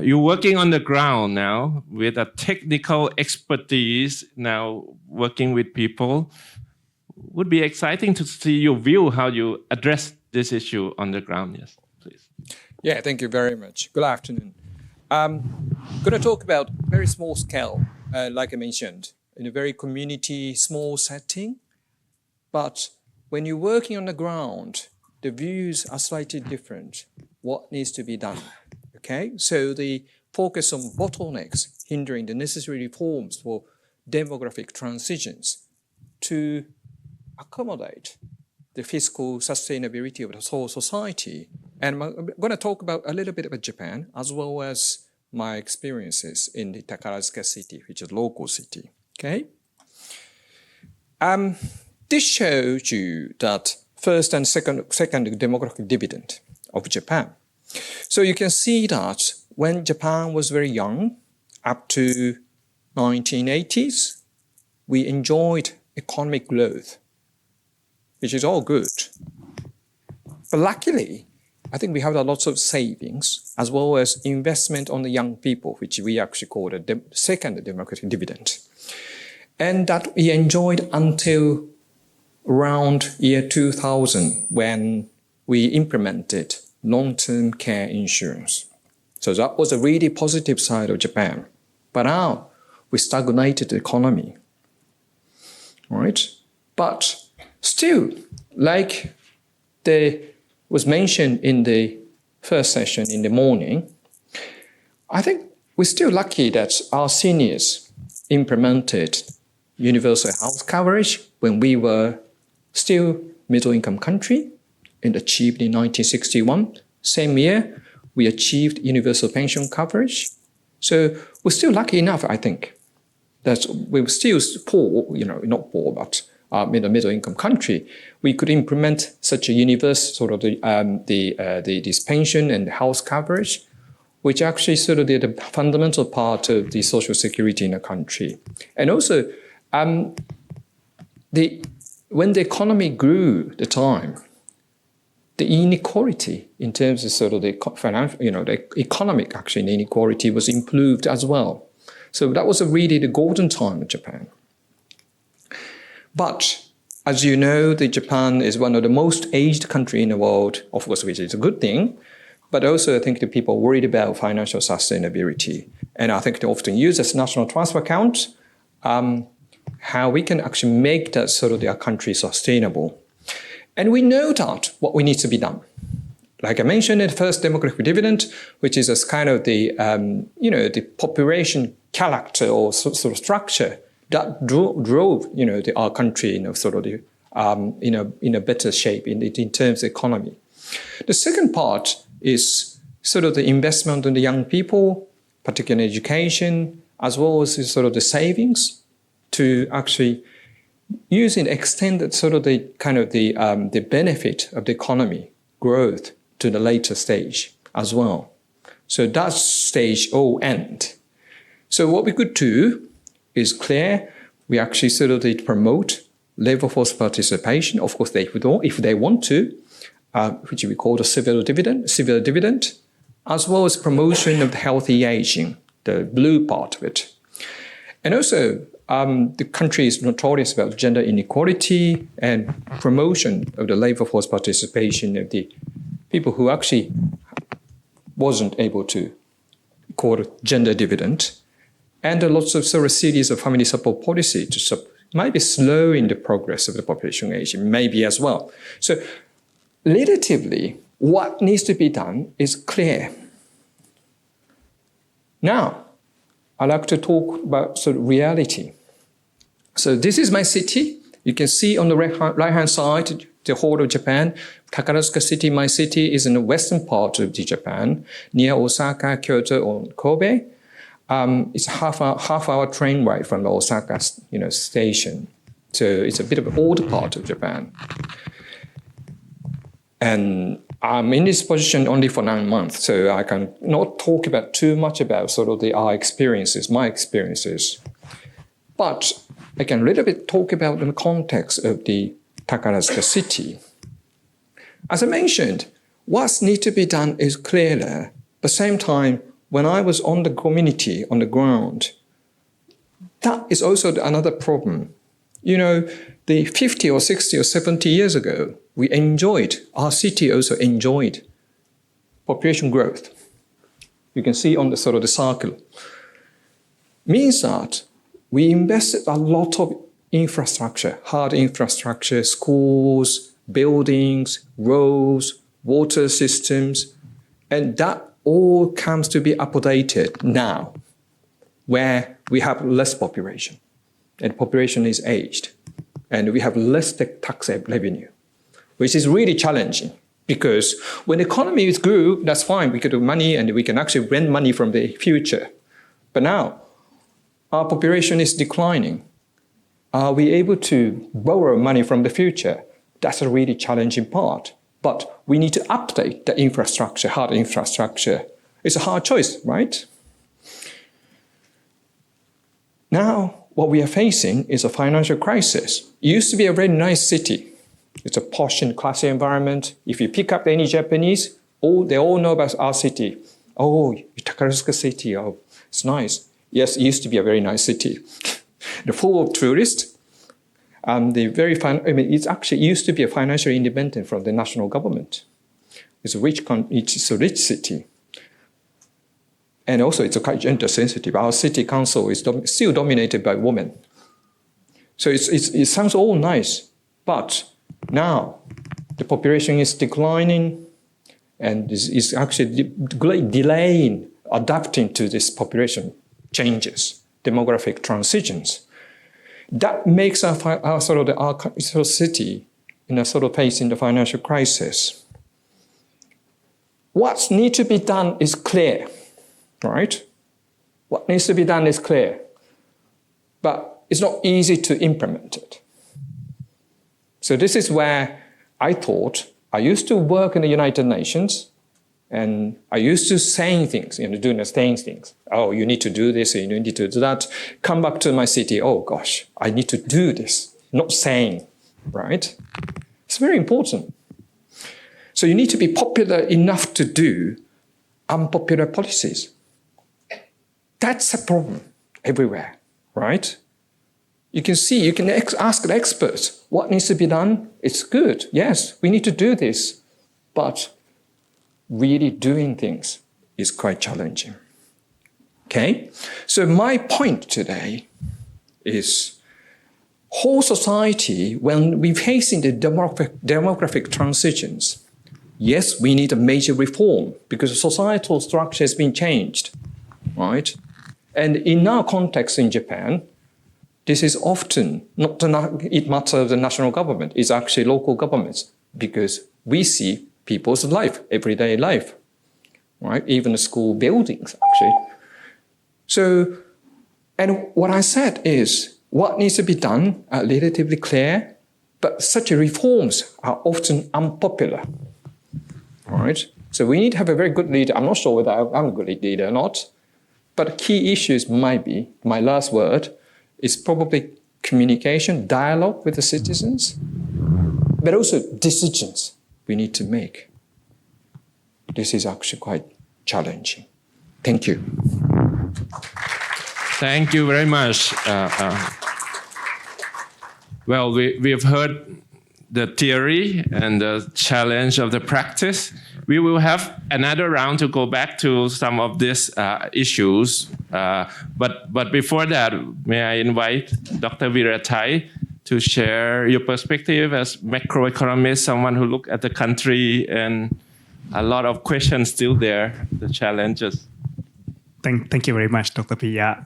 You're working on the ground now with a technical expertise, now working with people. Would be exciting to see your view, how you address this issue on the ground. Yes, please. Yeah, thank you very much. Good afternoon. I'm going to talk about very small scale, like I mentioned, in a very community, small setting. But when you're working on the ground, the views are slightly different. What needs to be done? Okay, so the focus on bottlenecks hindering the necessary reforms for demographic transitions to accommodate the fiscal sustainability of the whole society. And I'm going to talk about a little bit about Japan, as well as my experiences in the Takarazuka city, which is a local city. Okay. This shows you that first and second demographic dividend of Japan. So you can see that when Japan was very young, up to 1980s, we enjoyed economic growth, which is all good. But luckily, I think we have lots of savings as well as investment on the young people, which we actually call the second democratic dividend. And that we enjoyed until around year 2000 when we implemented long-term care insurance. So that was a really positive side of Japan. But now we stagnated the economy. All right? But still, like was mentioned in the first session in the morning, I think we're still lucky that our seniors implemented universal health coverage when we were still middle-income country and achieved in 1961. Same year, we achieved universal pension coverage. So we're still lucky enough, I think, that we were still poor, not poor, but in a middle-income country, we could implement such a universal sort of this pension and health coverage, which actually sort of the fundamental part of the social security in a country. And also, when the economy grew, the time, the inequality in terms of sort of the financial, the economic actually inequality was improved as well. So that was really the golden time of Japan. But as you know, Japan is one of the most aged countries in the world, of course, which is a good thing. But also, I think the people are worried about financial sustainability. And I think they often use this national transfer account, how we can actually make that sort of their country sustainable. And we know that what we need to be done. Like I mentioned, the first demographic dividend, which is a kind of the population character or sort of structure that drove, our country in a better shape in terms of economy. The second part is sort of the investment in the young people, particularly in education, as well as sort of the savings to actually use and extend sort of the kind of the benefit of the economy growth to the later stage as well. So that stage all end. So what we could do is clear. We actually sort of promote labor force participation. Of course, if they want to, which we call the civil dividend, as well as promotion of healthy aging, the blue part of it. And also, the country is notorious about gender inequality and promotion of the labor force participation of the people who actually wasn't able to call gender dividend, and lots of sort of series of family support policy might be slowing the progress of the population aging, maybe as well. So relatively, what needs to be done is clear. Now, I'd like to talk about sort of reality. So this is my city. You can see on the right-hand side, the whole of Japan. Takarazuka City, my city, is in the western part of Japan, near Osaka, Kyoto, or Kobe. It's half-hour train ride from the Osaka, station. So it's a bit of an older part of Japan. And I'm in this position only for 9 months, so I can not talk about too much about sort of our experiences, my experiences. But I can a little bit talk about the context of the Takarazuka City. As I mentioned, what needs to be done is clearer. At the same time, when I was on the community, on the ground, that is also another problem. The 50 or 60 or 70 years ago, our city also enjoyed population growth. You can see on the sort of the circle. Means that we invested a lot of infrastructure, hard infrastructure, schools, buildings, roads, water systems, and that all comes to be updated now, where we have less population, and population is aged, and we have less tax revenue, which is really challenging, because when the economy grew, that's fine, we could do money and we can actually rent money from the future. But now, our population is declining. Are we able to borrow money from the future? That's a really challenging part. But we need to update the infrastructure, hard infrastructure. It's a hard choice, right? Now, what we are facing is a financial crisis. It used to be a very nice city. It's a posh and classy environment. If you pick up any Japanese, they all know about our city. Oh, Takarazuka City, oh, it's nice. Yes, it used to be a very nice city. The full of tourists. It actually used to be a financially independent from the national government. It's a rich city. And also it's quite gender sensitive. Our city council is still dominated by women. So it sounds all nice, but now the population is declining and is actually delaying adapting to this population changes, demographic transitions. That makes our city in a sort of facing the financial crisis. What needs to be done is clear, right? What needs to be done is clear, but it's not easy to implement it. So this is where I used to work in the United Nations, and I used to saying things, doing the same things. Oh, you need to do this, you need to do that. Come back to my city, oh gosh, I need to do this, not saying, right? It's very important. So you need to be popular enough to do unpopular policies. That's a problem everywhere, right? You can ask the experts, what needs to be done? It's good, yes, we need to do this, but really doing things is quite challenging. Okay? So my point today is whole society, when we're facing the demographic transitions, yes, we need a major reform because the societal structure has been changed, right? And in our context in Japan, this is often not a matter of the national government, it's actually local governments because we see people's life, everyday life, right? Even the school buildings, actually. So, and what I said is, what needs to be done are relatively clear, but such reforms are often unpopular, right? So we need to have a very good leader. I'm not sure whether I'm a good leader or not, but key issues might be, my last word, is probably communication, dialogue with the citizens, but also decisions we need to make. This is actually quite challenging. Thank you. Thank you very much. Well, we have heard the theory and the challenge of the practice. we will have another round to go back to some of these issues. But before that, may I invite Dr. Virathai to share your perspective as macroeconomist, someone who look at the country and a lot of questions still there, the challenges. Thank you very much, Dr. Piya.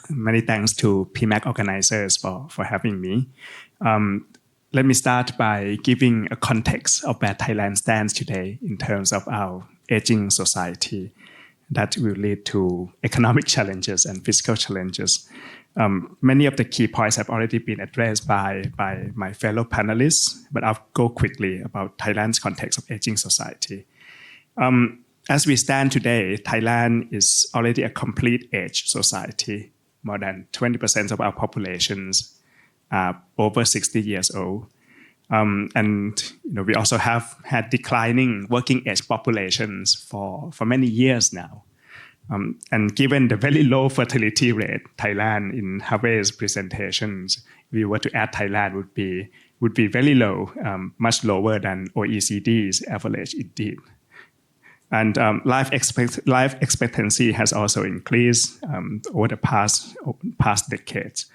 Many thanks to PMAC organizers for having me. Let me start by giving a context of where Thailand stands today in terms of our aging society that will lead to economic challenges and fiscal challenges. Many of the key points have already been addressed by my fellow panelists, but I'll go quickly about Thailand's context of aging society. As we stand today, Thailand is already a complete age society. More than 20% of our populations are over 60 years old. And we also have had declining working age populations for many years now. And given the very low fertility rate, Thailand in Harvey's presentations, if we were to add Thailand would be very low, much lower than OECD's average indeed. And life expectancy has also increased over the past decades.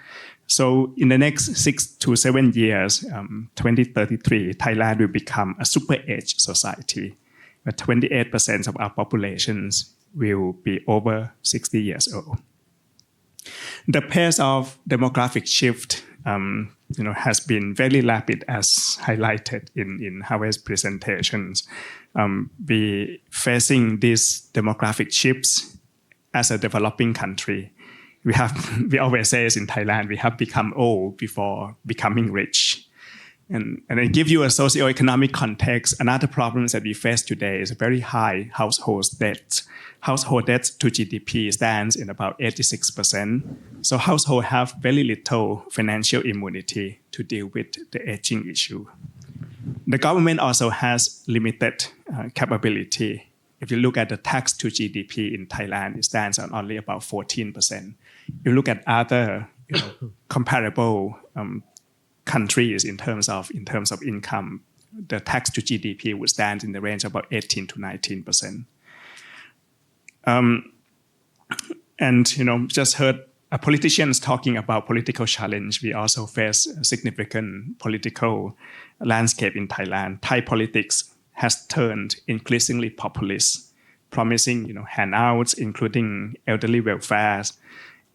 So in the next 6 to 7 years, 2033, Thailand will become a super age society, where 28% of our populations will be over 60 years old. The pace of demographic shift has been very rapid, as highlighted in Harvey's presentations. We facing these demographic shifts as a developing country. We always say in Thailand, we have become old before becoming rich. And I give you a socioeconomic context. Another problem that we face today is a very high household debt. Household debt to GDP stands in about 86%. So households have very little financial immunity to deal with the aging issue. The government also has limited capability. If you look at the tax to GDP in Thailand, it stands on only about 14%. You look at other comparable countries in terms of income, the tax to GDP would stand in the range of about 18 to 19%. And just heard politicians talking about political challenge. We also face a significant political landscape in Thailand. Thai politics has turned increasingly populist, promising handouts, including elderly welfare,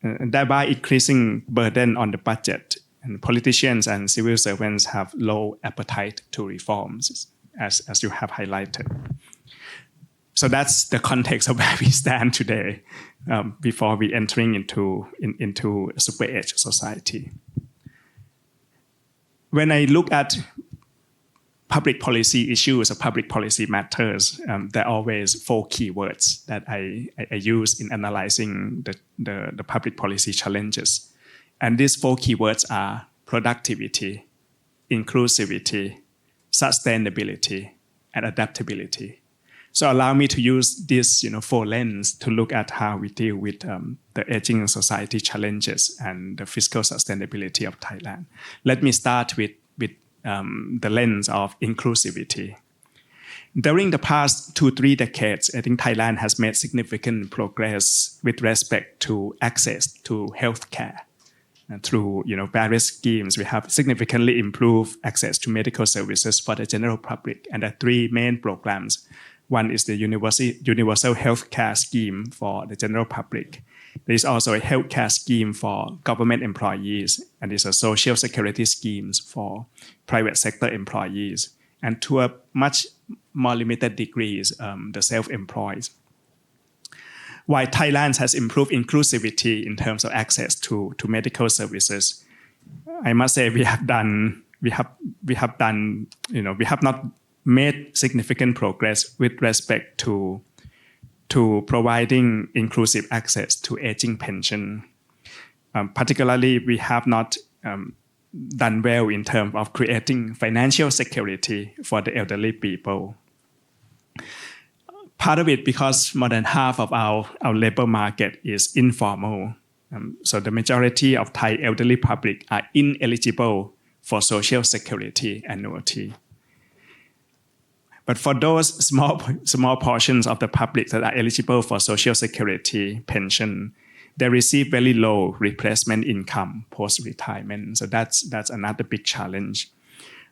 and thereby increasing burden on the budget. And politicians and civil servants have low appetite to reforms, as you have highlighted. So that's the context of where we stand today before we entering into a super age society. When I look at public policy issues or public policy matters, there are always 4 keywords that I use in analyzing the public policy challenges. And these 4 keywords are productivity, inclusivity, sustainability, and adaptability. So allow me to use this 4 lenses to look at how we deal with the aging society challenges and the fiscal sustainability of Thailand. Let me start with the lens of inclusivity. During the past 2-3 decades, I think Thailand has made significant progress with respect to access to healthcare. And through various schemes, we have significantly improved access to medical services for the general public. And there are 3 main programs. One is the universal healthcare scheme for the general public. There is also a healthcare scheme for government employees, and there's a social security schemes for private sector employees, and to a much more limited degrees, the self-employed. While Thailand has improved inclusivity in terms of access to medical services, I must say we have not made significant progress with respect to providing inclusive access to aging pension. Particularly, we have not done well in terms of creating financial security for the elderly people. Part of it because more than half of our labor market is informal. So the majority of Thai elderly public are ineligible for social security annuity. But for those small portions of the public that are eligible for Social Security pension, they receive very low replacement income post-retirement. So that's another big challenge.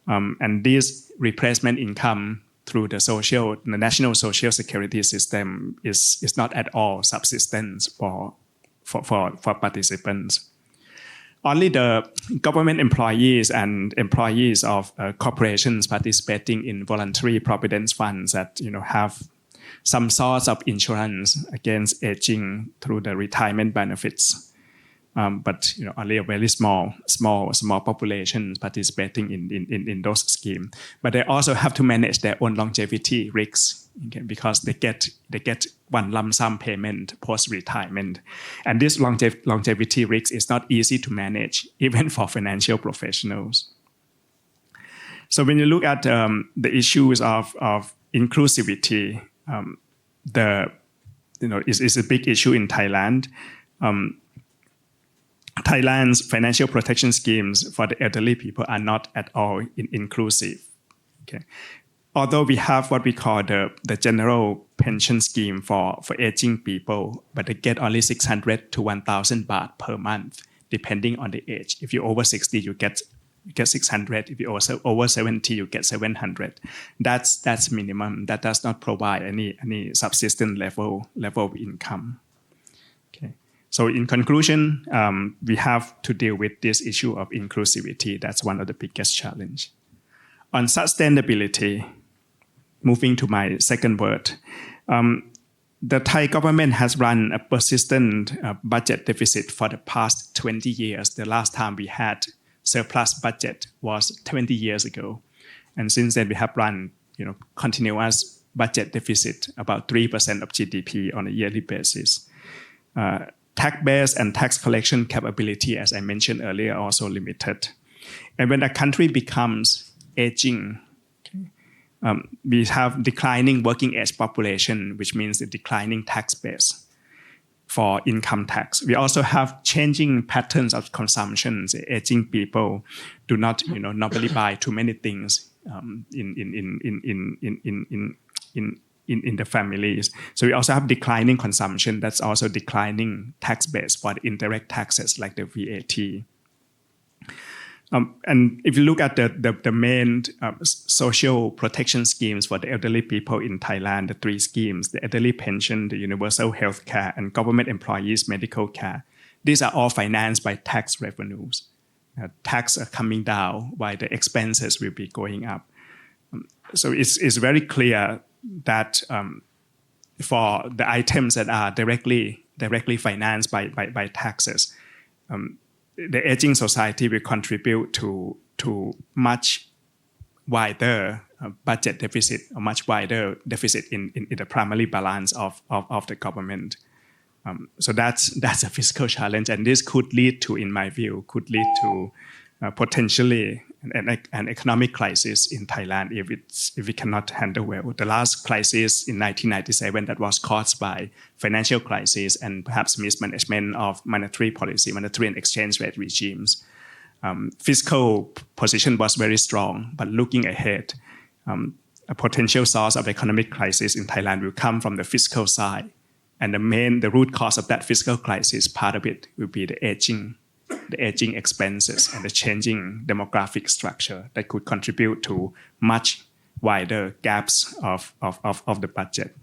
And this replacement income through the national social security system is not at all subsistence for participants. Only the government employees and employees of corporations participating in voluntary provident funds that have some sort of insurance against aging through the retirement benefits. But only a very small population participating in those schemes. But they also have to manage their own longevity risks, because they get one lump sum payment post-retirement. And this longevity risk is not easy to manage, even for financial professionals. So when you look at the issues of inclusivity, is a big issue in Thailand. Thailand's financial protection schemes for the elderly people are not at all inclusive. Okay. Although we have what we call the general pension scheme for aging people, but they get only 600 to 1,000 baht per month, depending on the age. If you're over 60, you get 600. If you're also over 70, you get 700. That's minimum. That does not provide any subsistence level of income. Okay. So in conclusion, we have to deal with this issue of inclusivity. That's one of the biggest challenge. On sustainability, moving to my second word, the Thai government has run a persistent budget deficit for the past 20 years. The last time we had surplus budget was 20 years ago. And since then we have run continuous budget deficit, about 3% of GDP on a yearly basis. Tax base and tax collection capability, as I mentioned earlier, are also limited. And when a country becomes aging, we have declining working age population, which means the declining tax base for income tax. We also have changing patterns of consumption. Aging people do not, normally buy too many things in the families. So we also have declining consumption. That's also declining tax base for the indirect taxes like the VAT. And if you look at the main social protection schemes for the elderly people in Thailand, the three schemes, the elderly pension, the universal health care, and government employees medical care, these are all financed by tax revenues. Tax are coming down while the expenses will be going up. So it's very clear that for the items that are directly financed by taxes, the aging society will contribute to much wider budget deficit, a much wider deficit in the primary balance of the government. So that's a fiscal challenge, and this could lead to, in my view, potentially an economic crisis in Thailand if we cannot handle well. The last crisis in 1997 that was caused by financial crisis and perhaps mismanagement of monetary policy, monetary and exchange rate regimes. Fiscal position was very strong, but looking ahead, a potential source of economic crisis in Thailand will come from the fiscal side. And the root cause of that fiscal crisis, part of it will be the aging expenses and the changing demographic structure that could contribute to much wider gaps of the budget.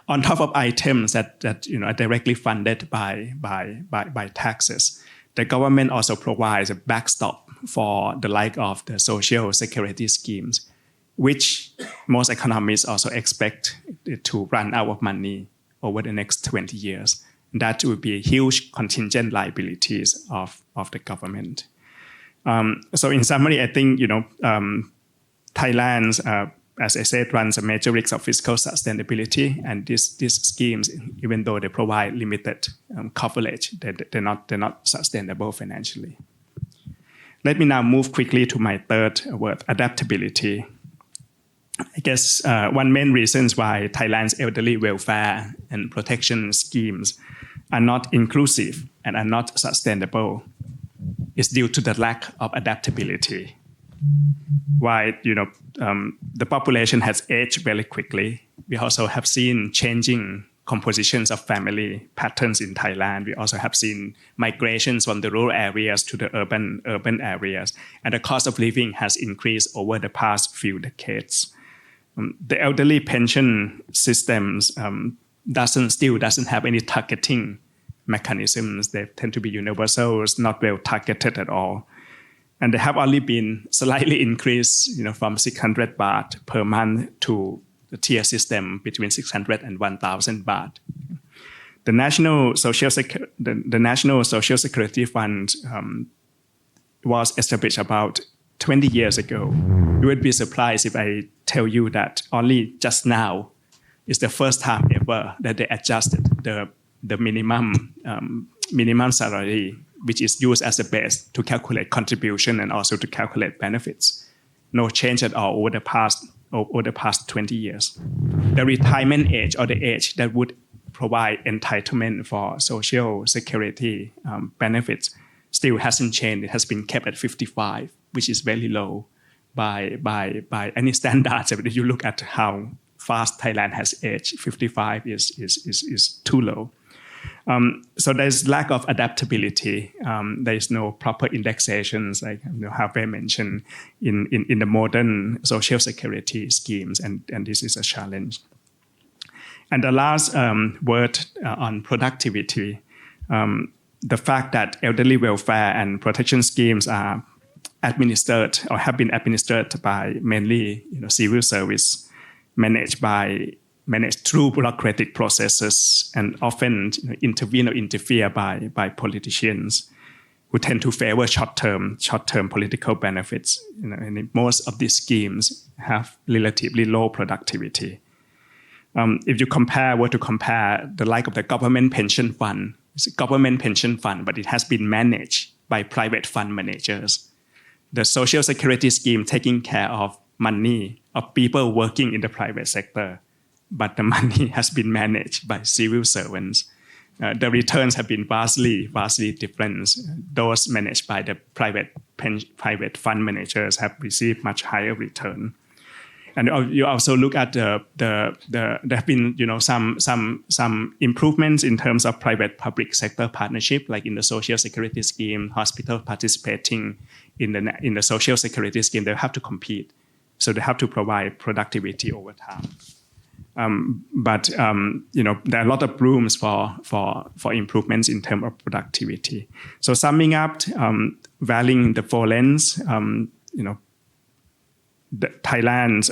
On top of items that are directly funded by taxes, the government also provides a backstop for the like of the social security schemes, which most economists also expect to run out of money over the next 20 years. That will be huge contingent liabilities of the government. So in summary, I think Thailand, as I said, runs a major risk of fiscal sustainability, and these schemes, even though they provide limited coverage, they're not sustainable financially. Let me now move quickly to my third word, adaptability. I guess one main reason why Thailand's elderly welfare and protection schemes are not inclusive and are not sustainable is due to the lack of adaptability. while the population has aged very quickly, we also have seen changing compositions of family patterns in Thailand. We also have seen migrations from the rural areas to the urban areas, and the cost of living has increased over the past few decades. The elderly pension systems still doesn't have any targeting mechanisms. They tend to be universals, not well targeted at all. And they have only been slightly increased, from 600 baht per month to the tier system between 600 and 1,000 baht. The National Social Security Fund was established about 20 years ago. You would be surprised if I tell you that only just now is the first time ever that they adjusted the minimum salary, which is used as a base to calculate contribution and also to calculate benefits. No change at all over the past 20 years. The retirement age, or the age that would provide entitlement for social security benefits, still hasn't changed. It has been kept at 55, which is very low by any standards. If you look at how fast Thailand has aged, 55 is too low. So there's lack of adaptability. There is no proper indexations, like Harvey mentioned, in the modern social security schemes, and this is a challenge. And the last word on productivity, the fact that elderly welfare and protection schemes are administered or have been administered by mainly civil service, managed through bureaucratic processes, and often intervene or interfere by politicians who tend to favor short-term political benefits. And most of these schemes have relatively low productivity. If you were to compare the like of the government pension fund, it's a government pension fund, but it has been managed by private fund managers. The social security scheme taking care of money of people working in the private sector, but the money has been managed by civil servants. The returns have been vastly different. Those managed by the private fund managers have received much higher return. And you also look at there have been some improvements in terms of private-public sector partnership, like in the social security scheme, hospital participating in the social security scheme. They have to compete, so they have to provide productivity over time. But there are a lot of rooms for improvements in terms of productivity. So summing up, valuing the four lens, Thailand's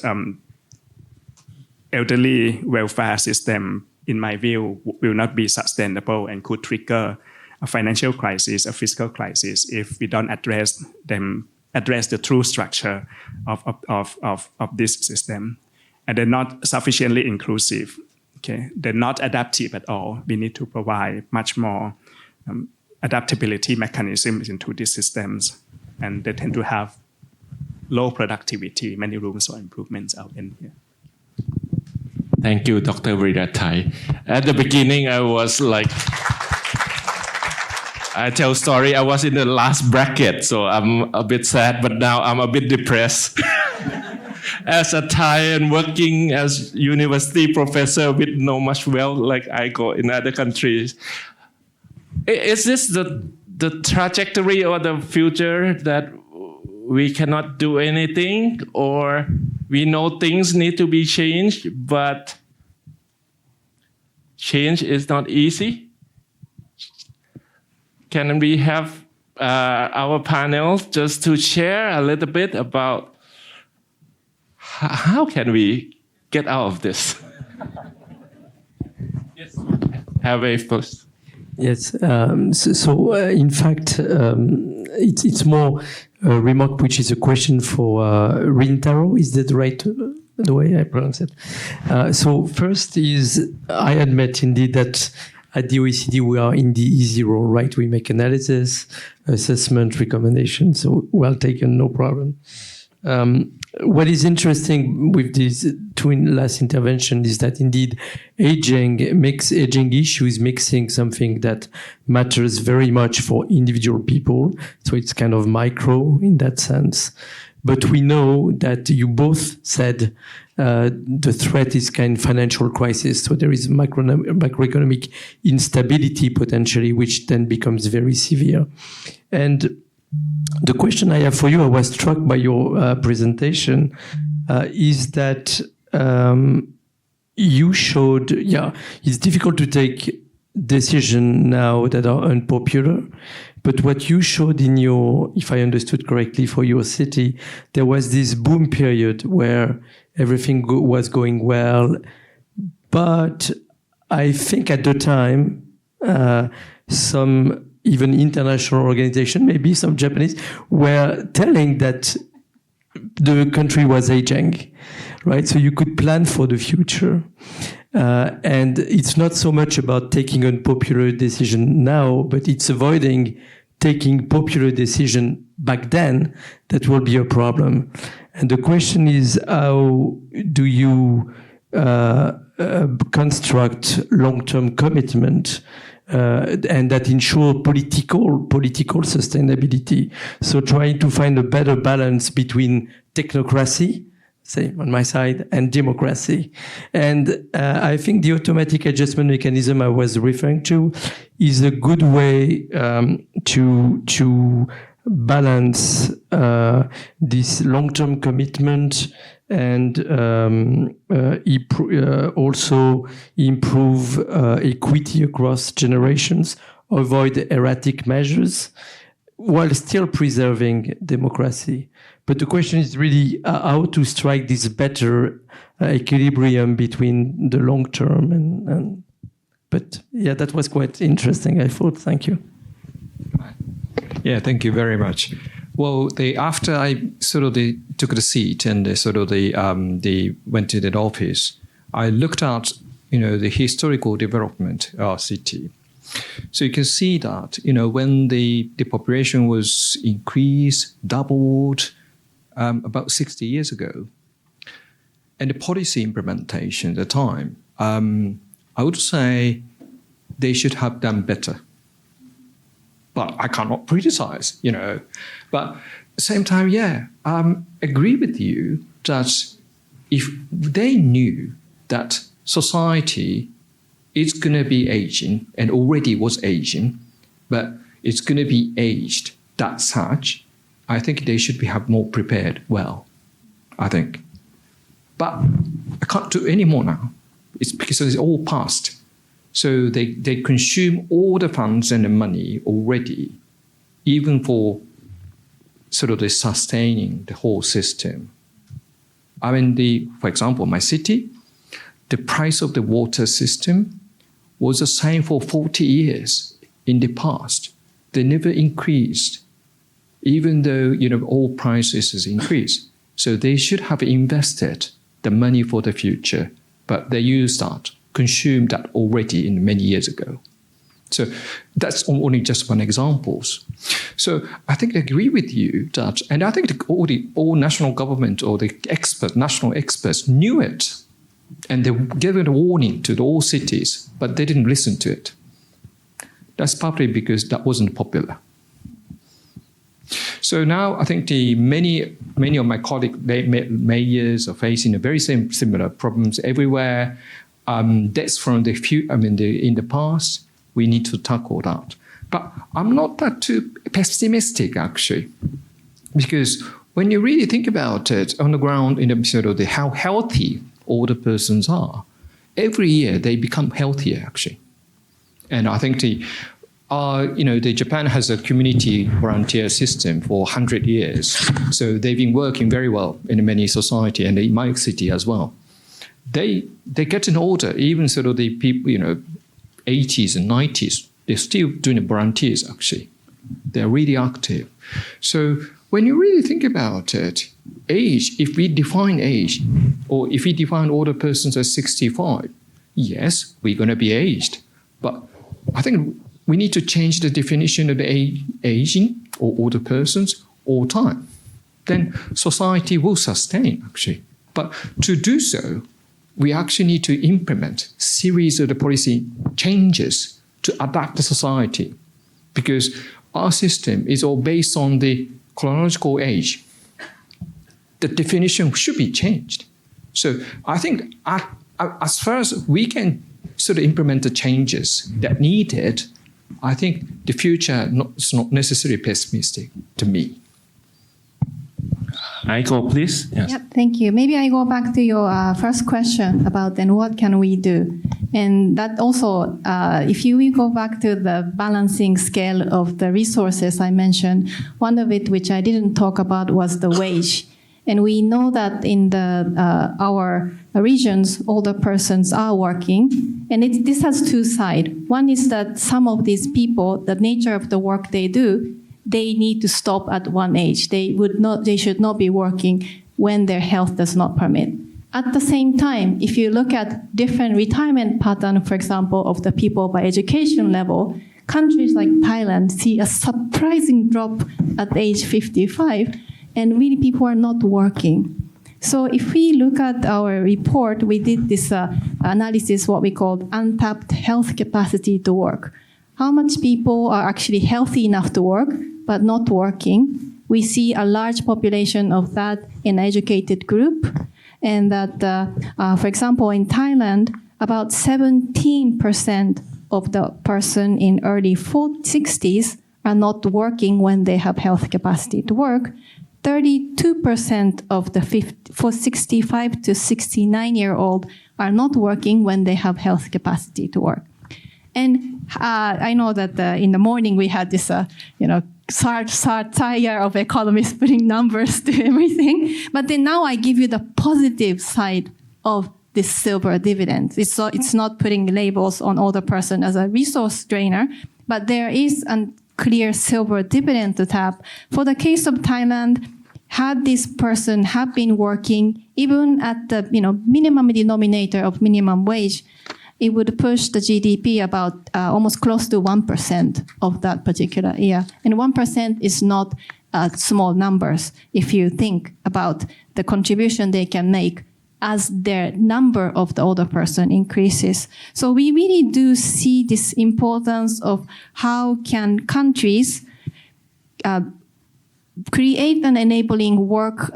elderly welfare system, in my view, will not be sustainable and could trigger a financial crisis, a fiscal crisis, if we don't address the true structure of this system. And they're not sufficiently inclusive. Okay, they're not adaptive at all. We need to provide much more adaptability mechanisms into these systems, and they tend to have low productivity, many rooms for improvements out in here. Thank you, Dr. Virathai. At the beginning, I was like, I tell story, I was in the last bracket, so I'm a bit sad, but now I'm a bit depressed. As a Thai and working as university professor with no much wealth like I go in other countries, is this the trajectory or the future that we cannot do anything, or we know things need to be changed, but change is not easy? Can we have our panel just to share a little bit about how can we get out of this? Yes, have a first. Yes. In fact, it's more a remark, which is a question for Rintaro. Is that the way I pronounce it? So first is, I admit indeed that at the OECD we are in the easy role, right? We make analysis, assessment, recommendation. So well taken, no problem. What is interesting with these two last intervention is that indeed aging issues mixing something that matters very much for individual people. So it's kind of micro in that sense. But we know that you both said the threat is kind of financial crisis. So there is macroeconomic instability potentially, which then becomes very severe. And the question I have for you, I was struck by your presentation, is that you showed, it's difficult to take decisions now that are unpopular. But what you showed in your, if I understood correctly, for your city, there was this boom period where everything was going well. But I think at the time, some even international organization, maybe some Japanese, were telling that the country was aging, right? So you could plan for the future. And it's not so much about taking unpopular decision now, but it's avoiding taking popular decision back then that will be a problem. And the question is, how do you construct long-term commitment and that ensure political sustainability? So trying to find a better balance between technocracy, say on my side, and democracy. And I think the automatic adjustment mechanism I was referring to is a good way to balance this long-term commitment and also improve equity across generations, avoid erratic measures, while still preserving democracy. But the question is really how to strike this better equilibrium between the long term and. But yeah, that was quite interesting, I thought. Thank you. Yeah, thank you very much. Well, after I took the seat and they went to that office, I looked at the historical development of our city. So you can see that when the population was increased, doubled about 60 years ago, and the policy implementation at the time, I would say they should have done better. But I cannot criticize, But at the same time, I agree with you that if they knew that society is going to be aging and already was aging, but it's going to be aged that such, I think they should have more prepared well, I think. But I can't do any more now. It's because it's all past. So they consume all the funds and the money already, even for the sustaining the whole system. I mean, for example, my city, the price of the water system was the same for 40 years in the past. They never increased, even though all prices has increased. So they should have invested the money for the future, but they consumed that already in many years ago. So that's only just one example. So I think I agree with you that, and I think all national government or the national experts knew it, and they gave a warning to all cities, but they didn't listen to it. That's partly because that wasn't popular. So now I think many of my colleagues, mayors, are facing a very similar problems everywhere. That's from in the past. We need to tackle that. But I'm not that too pessimistic, actually, because when you really think about it on the ground, in the how healthy older persons are, every year they become healthier, actually. And I think Japan has a community volunteer system for 100 years. So they've been working very well in many society and in my city as well. They getting older, even the people, 80s and 90s, they're still doing volunteers, actually. They're really active. So when you really think about it, age, if we define age, or if we define older persons as 65, yes, we're going to be aged. But I think we need to change the definition of aging or older persons all the time. Then society will sustain, actually. But to do so, we actually need to implement a series of the policy changes to adapt the society, because our system is all based on the chronological age. the definition should be changed. So I think as far as we can sort of implement the changes that needed, I think the future is not necessarily pessimistic to me. Aiko, please. Yes. Yep, thank you. Maybe I go back to your first question about then what can we do? And that also, if we go back to the balancing scale of the resources I mentioned, one of it which I didn't talk about was the wage. And we know that in our regions, older persons are working, and this has two sides. One is that some of these people, the nature of the work they do, they need to stop at one age. They should not be working when their health does not permit. At the same time, if you look at different retirement pattern, for example, of the people by education level, countries like Thailand see a surprising drop at age 55, and really people are not working. So if we look at our report, we did this analysis, what we called untapped health capacity to work. How much people are actually healthy enough to work, but not working? We see a large population of that in educated group. And that, for example, in Thailand, about 17% of the person in early 60s are not working when they have health capacity to work. 32% of the 65 to 69-year-old are not working when they have health capacity to work. And I know that in the morning we had this, satire of economists putting numbers to everything. But then now I give you the positive side of this silver dividend. It's not putting labels on older person as a resource drainer, but there is a clear silver dividend to tap. For the case of Thailand, had this person have been working even at the minimum denominator of minimum wage, it would push the GDP about almost close to 1% of that particular year. And 1% is not small numbers if you think about the contribution they can make as their number of the older person increases. So we really do see this importance of how can countries create an enabling work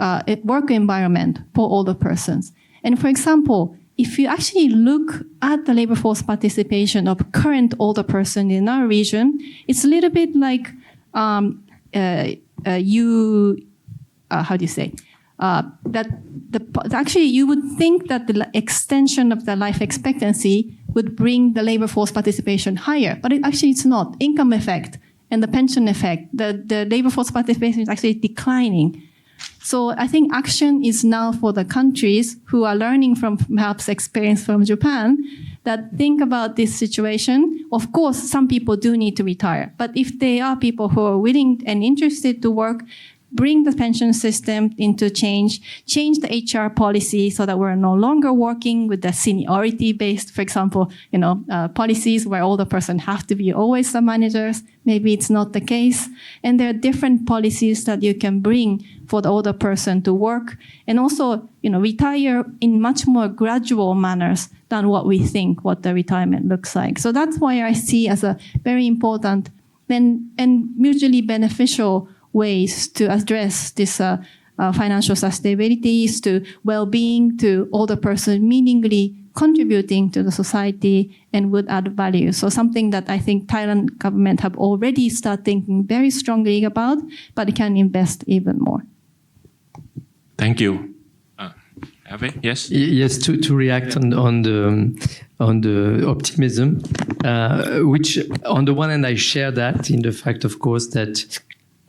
environment for older persons. And for example, if you actually look at the labor force participation of current older person in our region, it's a little bit like actually you would think that the extension of the life expectancy would bring the labor force participation higher, but it's not. Income effect and the pension effect, the labor force participation is actually declining. So I think action is now for the countries who are learning from perhaps experience from Japan that think about this situation. Of course, some people do need to retire, but if they are people who are willing and interested to work, bring the pension system into change the HR policy so that we're no longer working with the seniority-based, for example, policies where older person have to be always the managers. Maybe it's not the case. And there are different policies that you can bring for the older person to work and also, retire in much more gradual manners than what we think what the retirement looks like. So that's why I see as a very important and mutually beneficial ways to address this financial sustainability, to well-being, to older person meaningfully contributing to the society and would add value. So something that I think Thailand government have already started thinking very strongly about, but it can invest even more. Thank you. Ave, yes? Yes, to react on the optimism, which on the one hand I share that in the fact, of course, that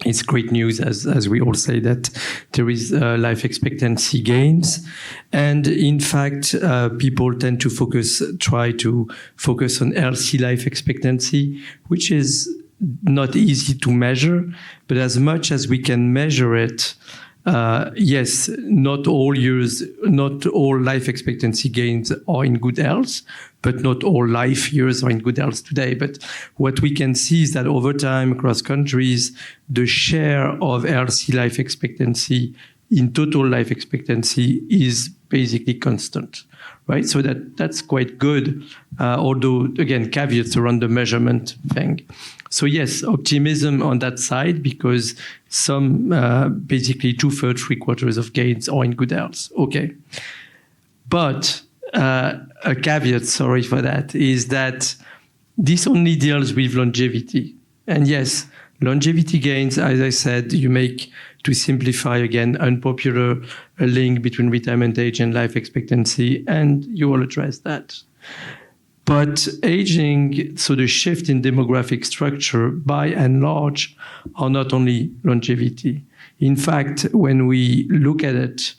it's great news, as we all say, that there is life expectancy gains. And in fact, people tend to try to focus on healthy life expectancy, which is not easy to measure. But as much as we can measure it, yes, not all life expectancy gains are in good health, but not all life years are in good health today. But what we can see is that over time, across countries, the share of healthy life expectancy in total life expectancy is basically constant, right? So that's quite good, although, again, caveats around the measurement thing. So yes, optimism on that side, because some, basically 2/3, 3/4 of gains are in good health. Okay. But a caveat, sorry for that, is that this only deals with longevity. And yes, longevity gains, as I said, you make, to simplify again, unpopular, a link between retirement age and life expectancy, and you will address that. But aging, so the shift in demographic structure, by and large, are not only longevity. In fact, when we look at it,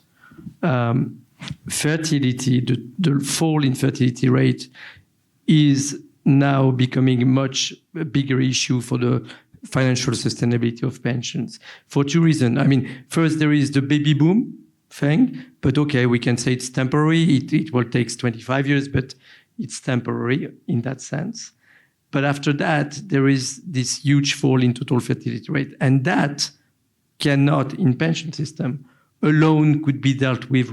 fertility, the fall in fertility rate is now becoming a much bigger issue for the financial sustainability of pensions for two reasons. I mean, first, there is the baby boom thing, but okay, we can say it's temporary. It will take 25 years, but it's temporary in that sense. But after that, there is this huge fall in total fertility rate, and that cannot, in pension system, alone could be dealt with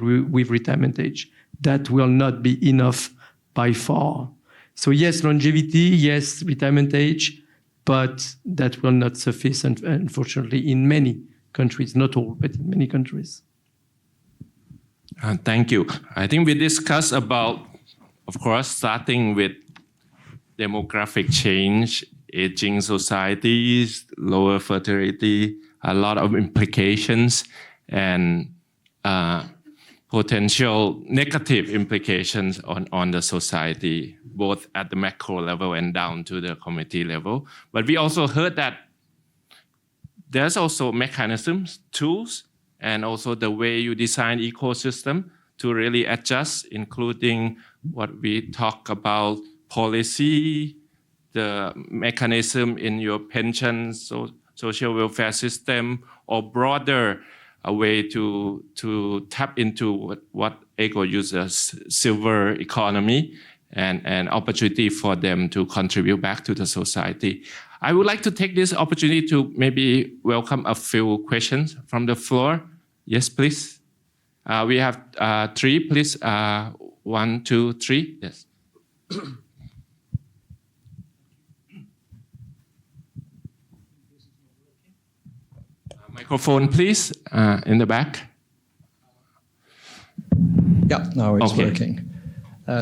retirement age. That will not be enough by far. So yes, longevity, yes, retirement age, but that will not suffice, unfortunately, in many countries, not all, but in many countries. Thank you. I think we discussed about, of course, starting with demographic change, aging societies, lower fertility, a lot of implications, and potential negative implications on the society, both at the macro level and down to the community level. But we also heard that there's also mechanisms, tools, and also the way you design ecosystem to really adjust, including what we talk about policy, the mechanism in your pension, social welfare system, or broader a way to tap into what ECO uses silver economy and opportunity for them to contribute back to the society. I would like to take this opportunity to maybe welcome a few questions from the floor. Yes, please. We have three, please. 1, 2, 3. Yes. Microphone, please, in the back. Yeah, now it's Okay. working.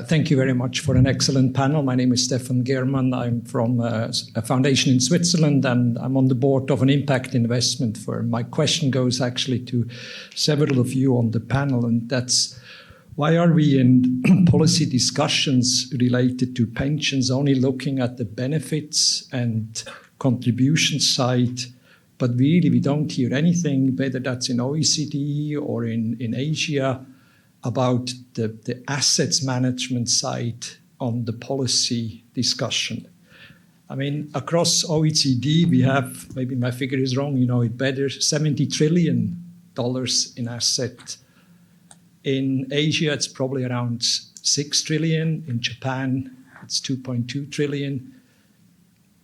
Thank you very much for an excellent panel. My name is Stefan German. I'm from a foundation in Switzerland, and I'm on the board of an impact investment firm. My question goes actually to several of you on the panel, and that's why are we in policy discussions related to pensions only looking at the benefits and contribution side, but really we don't hear anything, whether that's in OECD or in Asia, about the assets management side on the policy discussion. I mean, across OECD, we have, maybe my figure is wrong, you know it better, $70 trillion in asset. In Asia, it's probably around 6 trillion. In Japan, it's 2.2 trillion.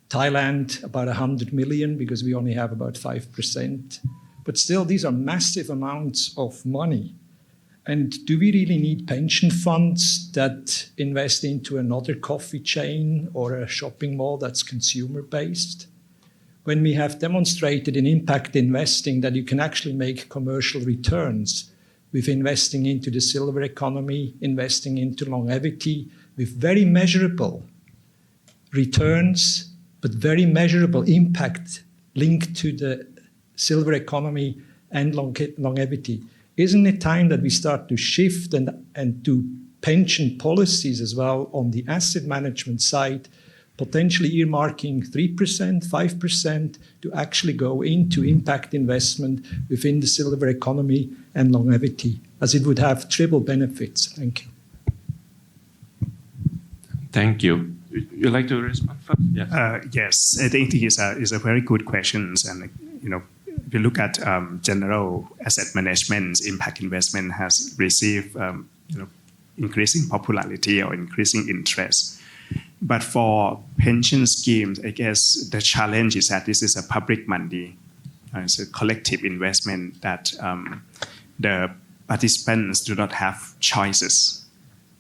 Thailand, about 100 million, because we only have about 5%. But still, these are massive amounts of money. And do we really need pension funds that invest into another coffee chain or a shopping mall that's consumer-based? When we have demonstrated in impact investing that you can actually make commercial returns with investing into the silver economy, investing into longevity, with very measurable returns, but very measurable impact linked to the silver economy and longevity. Isn't it time that we start to shift and do pension policies as well on the asset management side, potentially earmarking 3%, 5% to actually go into impact investment within the silver economy and longevity, as it would have triple benefits? Thank you. Thank you. You'd like to respond first? Yeah. Yes, I think it's a very good question. And, you know, if you look at general asset management, impact investment has received increasing popularity or increasing interest. But for pension schemes, I guess the challenge is that this is a public money. It's a collective investment that the participants do not have choices.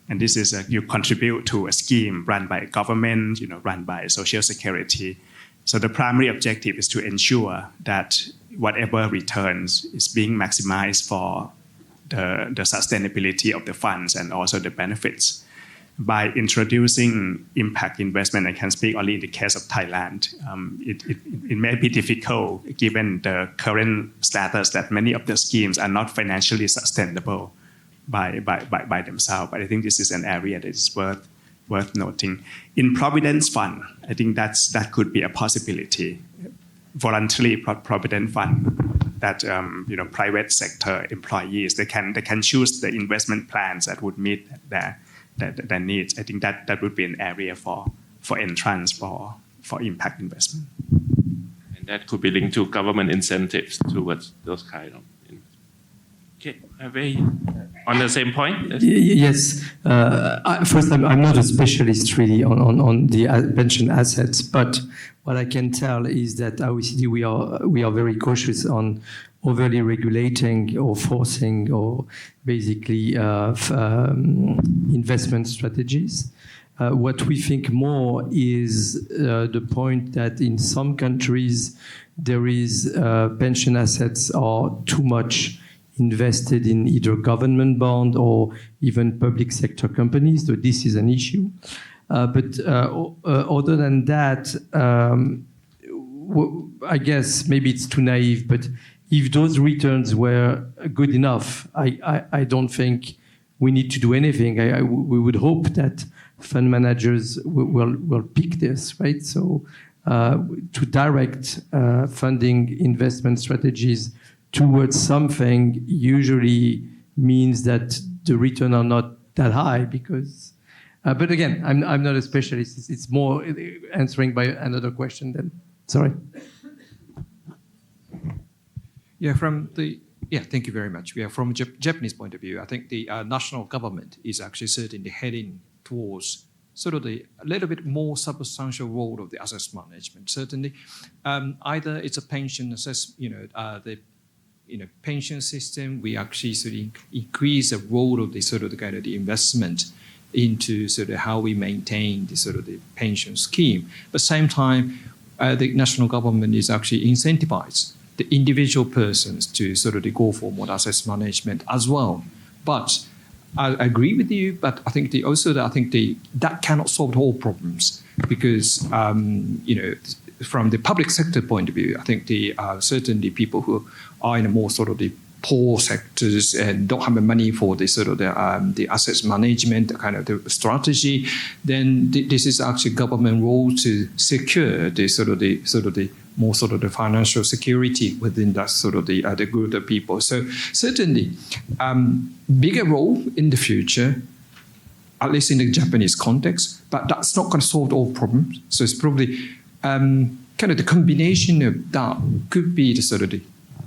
And this is you contribute to a scheme run by government, run by Social Security. So the primary objective is to ensure that whatever returns is being maximized for the sustainability of the funds and also the benefits. By introducing impact investment, I can speak only in the case of Thailand. It may be difficult given the current status that many of the schemes are not financially sustainable by themselves. But I think this is an area that is worth noting. In Providence Fund, I think that could be a possibility. Voluntary Provident Fund that private sector employees they can choose the investment plans that would meet their needs. I think that would be an area for entrance for impact investment. And that could be linked to government incentives towards those kind of. Okay, are we on the same point? Yes. First, I'm not a specialist really on the pension assets, but what I can tell is that at OECD we are very cautious on overly regulating or forcing or basically investment strategies. What we think more is the point that in some countries there is pension assets are too much invested in either government bond or even public sector companies, so this is an issue. But other than that, I guess maybe it's too naive, but if those returns were good enough, I don't think we need to do anything. We would hope that fund managers will pick this, right? So to direct funding investment strategies towards something usually means that the return are not that high because, but again, I'm not a specialist. It's more answering by another question then. Sorry. Thank you very much. From a Japanese point of view, I think the national government is actually certainly heading towards sort of a little bit more substantial role of the asset management. Certainly, either it's a pension pension system. We actually sort of increase the role of the investment into sort of how we maintain the pension scheme. But same time, the national government is actually incentivize the individual persons to go for more asset management as well. But I agree with you, but I think that cannot solve all problems because from the public sector point of view, I think certainly people who are in a more the poor sectors and don't have the money for the assets management kind of the strategy, then this is actually government role to secure the more the financial security within that the group of people. So certainly, bigger role in the future, at least in the Japanese context, but that's not going to solve all problems. So it's probably kind of the combination of that could be the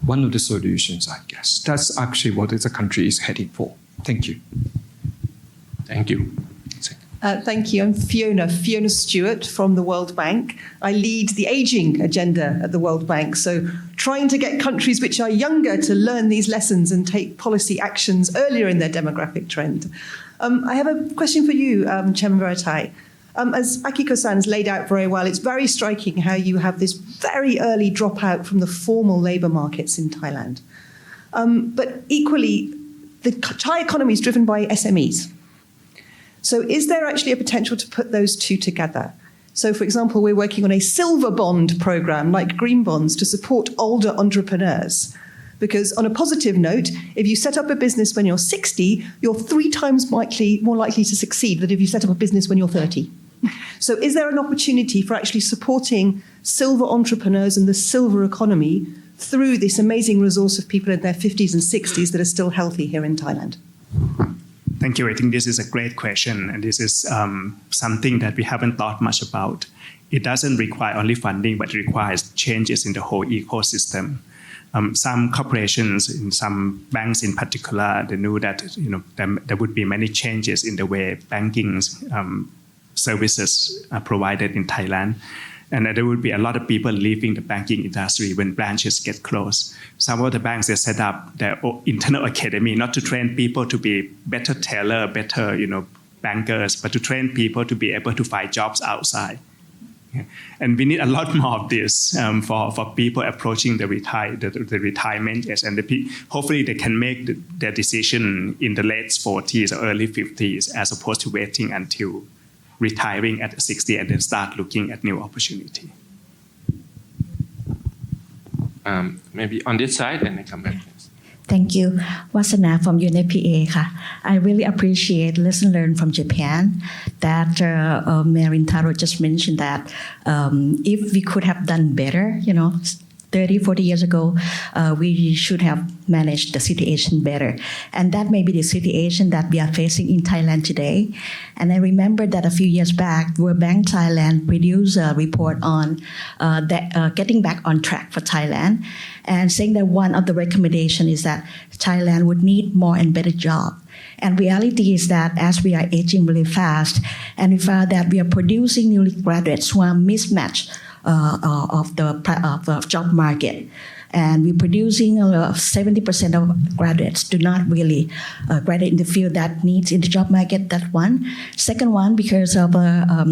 one of the solutions, I guess. That's actually what the country is heading for. Thank you. Thank you. Thank you. I'm Fiona Stewart from the World Bank. I lead the aging agenda at the World Bank. So trying to get countries which are younger to learn these lessons and take policy actions earlier in their demographic trend. I have a question for you, Chairman Veratai. As Akiko-san's laid out very well, it's very striking how you have this very early dropout from the formal labour markets in Thailand. But equally, the Thai economy is driven by SMEs. So is there actually a potential to put those two together? So, for example, we're working on a silver bond program like green bonds to support older entrepreneurs. Because on a positive note, if you set up a business when you're 60, you're 3 times more likely to succeed than if you set up a business when you're 30. So is there an opportunity for actually supporting silver entrepreneurs and the silver economy through this amazing resource of people in their 50s and 60s that are still healthy here in Thailand? Thank you. I think this is a great question, and this is something that we haven't thought much about. It doesn't require only funding, but it requires changes in the whole ecosystem. Some corporations, in some banks in particular, they knew that there would be many changes in the way banking services are provided in Thailand. And there will be a lot of people leaving the banking industry when branches get closed. Some of the banks, they set up their internal academy, not to train people to be better teller, better, bankers, but to train people to be able to find jobs outside. Yeah. And we need a lot more of this for people approaching the retirement age. And hopefully they can make their decision in the late 40s or early 50s as opposed to waiting until retiring at 60 and then start looking at new opportunity. Maybe on this side and then come back. Thank you. Wasana from UNFPA. I really appreciate lesson learned from Japan that Marin Taro just mentioned that if we could have done better, 30, 40 years ago, we should have managed the situation better. And that may be the situation that we are facing in Thailand today. And I remember that a few years back, World Bank Thailand produced a report on getting back on track for Thailand, and saying that one of the recommendations is that Thailand would need more and better jobs. And reality is that as we are aging really fast, and we found that we are producing newly graduates who are mismatched of the job market. And we're producing 70% of graduates do not really graduate in the field that needs in the job market. That's one. Second one, because of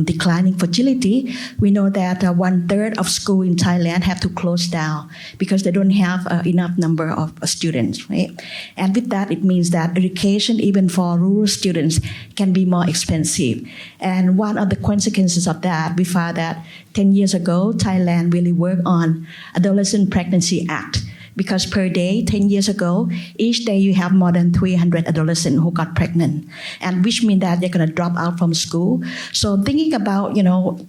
declining fertility, we know that 1/3 of school in Thailand have to close down because they don't have enough number of students, right? And with that, it means that education, even for rural students, can be more expensive. And one of the consequences of that, we found that 10 years ago, Thailand really worked on Adolescent Pregnancy Act. Because per day, 10 years ago, each day you have more than 300 adolescents who got pregnant, and which means that they're going to drop out from school. So thinking about,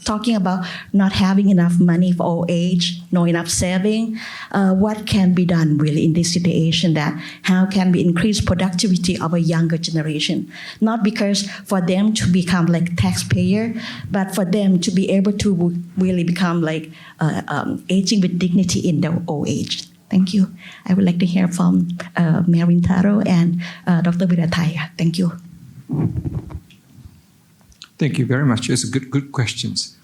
talking about not having enough money for old age, no enough saving, what can be done really in this situation, that how can we increase productivity of a younger generation? Not because for them to become like taxpayer, but for them to be able to really become like aging with dignity in their old age. Thank you. I would like to hear from Marin Taro and Dr. Virathai. Thank you. Thank you very much. It's good questions.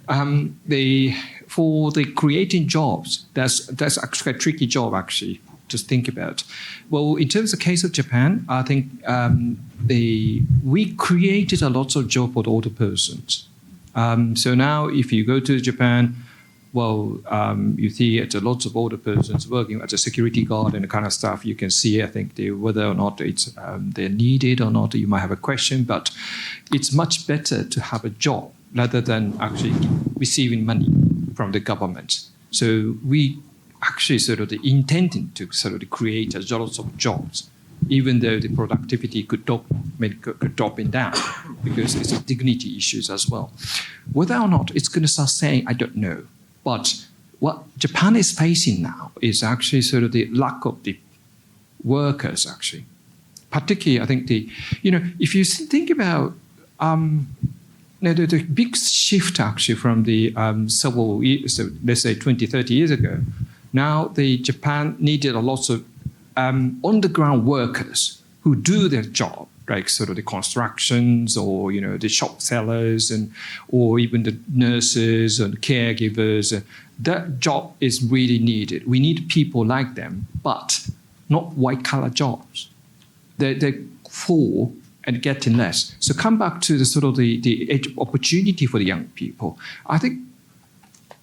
For the creating jobs, that's actually a tricky job actually to think about. Well, in terms of the case of Japan, I think we created a lot of jobs for the older persons. So now if you go to Japan, you see it's a lots of older persons working as a security guard and the kind of stuff. You can see, I think, whether or not they're needed or not. You might have a question, but it's much better to have a job rather than actually receiving money from the government. So we actually intending to create lots of jobs, even though the productivity could drop down, because it's a dignity issues as well. Whether or not it's going to start saying, I don't know. But what Japan is facing now is actually the lack of the workers, actually. Particularly, I think if you think about the big shift actually from the several years, so let's say 20, 30 years ago, now Japan needed a lot of on-the-ground workers who do their job, like the constructions or the shop sellers or even the nurses and caregivers. That job is really needed. We need people like them, but not white-collar jobs. They're full and getting less. So come back to the opportunity for the young people. I think,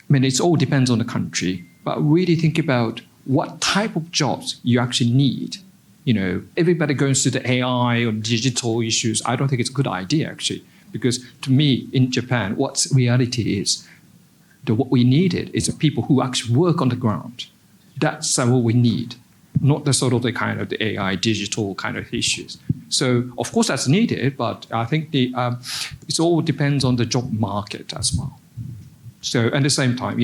it all depends on the country, but really think about what type of jobs you actually need. Everybody goes to the AI or digital issues. I don't think it's a good idea, actually, because to me, in Japan, what reality is, what we needed is people who actually work on the ground. That's what we need, not the kind of the AI digital kind of issues. So, of course, that's needed, but I think it all depends on the job market as well. So at the same time,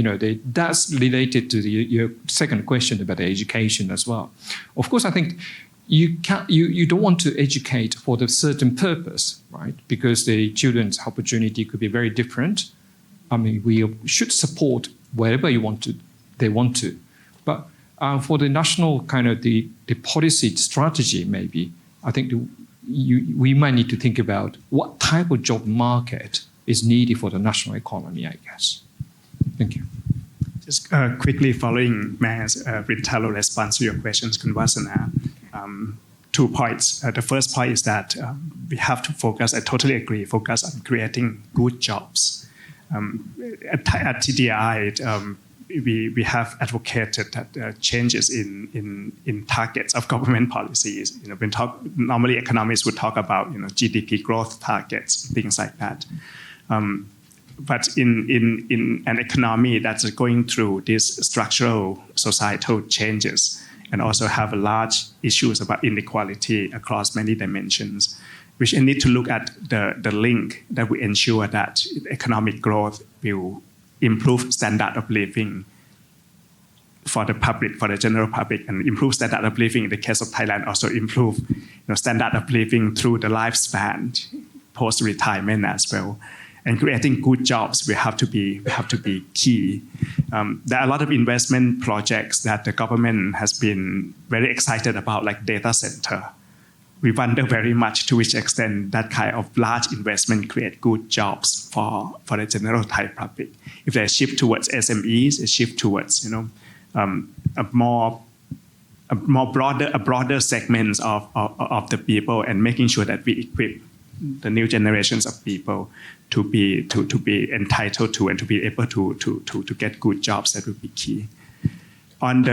that's related to your second question about the education as well. Of course, I think you don't want to educate for the certain purpose, right? Because the children's opportunity could be very different. We should support wherever they want to. But for the national kind of the policy strategy, maybe, I think we might need to think about what type of job market is needed for the national economy, I guess. Thank you. Just quickly following Mayor's Rintalo response to your questions, Kun Wasana. 2 points. The first point is that we have to focus, I totally agree, focus on creating good jobs. At TDI, we have advocated that changes in targets of government policies. Normally economists would talk about GDP growth targets, things like that. But in an economy that's going through these structural societal changes and also have large issues about inequality across many dimensions, which I need to look at the link that will ensure that economic growth will improve standard of living for the public, for the general public, and improve standard of living in the case of Thailand, also improve standard of living through the lifespan, post-retirement as well. And creating good jobs will have to be key. There are a lot of investment projects that the government has been very excited about, like data center. We wonder very much to which extent that kind of large investment create good jobs for the general Thai public. If they shift towards SMEs, a shift towards a broader segments of the people, and making sure that we equip the new generations of people to be entitled to and to be able to get good jobs, that would be key. On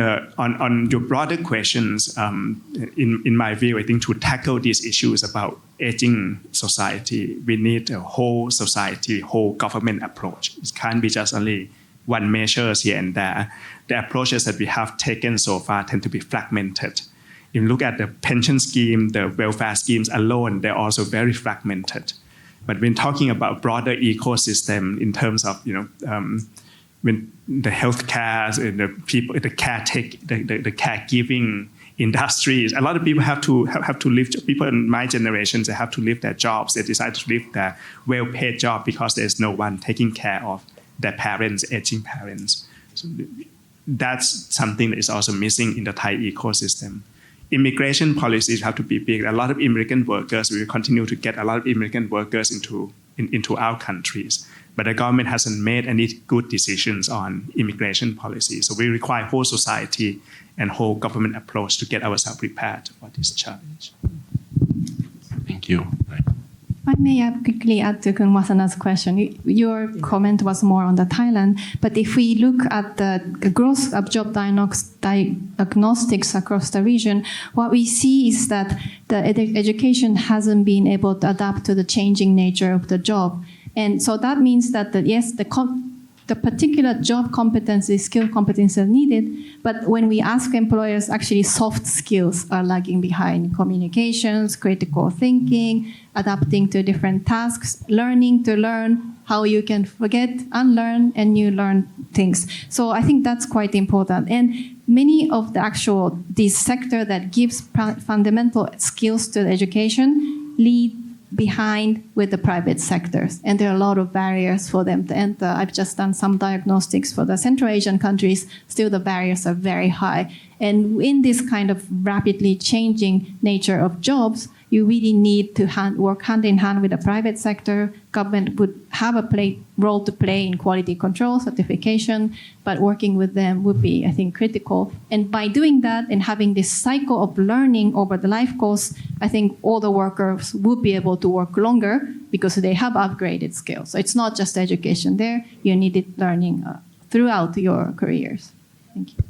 your broader questions, in my view, I think to tackle these issues about aging society, we need a whole society, whole government approach. It can't be just only one measures here and there. The approaches that we have taken so far tend to be fragmented. If you look at the pension scheme, the welfare schemes alone, they're also very fragmented. But when talking about broader ecosystem in terms of when the healthcare, the people, the caregiving industries, a lot of people have to leave. People in my generation, they have to leave their jobs. They decide to leave their well-paid job because there's no one taking care of their parents, aging parents. So that's something that is also missing in the Thai ecosystem. Immigration policies have to be big. A lot of immigrant workers, we will continue to get a lot of immigrant workers into our countries. But the government hasn't made any good decisions on immigration policy. So we require whole society and whole government approach to get ourselves prepared for this challenge. Thank you. I may quickly add to Kun Wasana's question. Your comment was more on the Thailand, but if we look at the growth of job diagnostics across the region, what we see is that the education hasn't been able to adapt to the changing nature of the job. And so that means that, the particular job competency, skill competence are needed, but when we ask employers, actually soft skills are lagging behind. Communications, critical thinking, adapting to different tasks, learning to learn how you can forget, unlearn, and you learn things. So I think that's quite important. And many of this sector that gives fundamental skills to the education lead behind with the private sectors. And there are a lot of barriers for them to enter. I've just done some diagnostics for the Central Asian countries. Still, the barriers are very high. And in this kind of rapidly changing nature of jobs, you really need to work hand in hand with the private sector. Government would have a role to play in quality control, certification, but working with them would be, I think, critical. And by doing that and having this cycle of learning over the life course, I think all the workers would be able to work longer because they have upgraded skills. So it's not just education there. You needed learning throughout your careers. Thank you.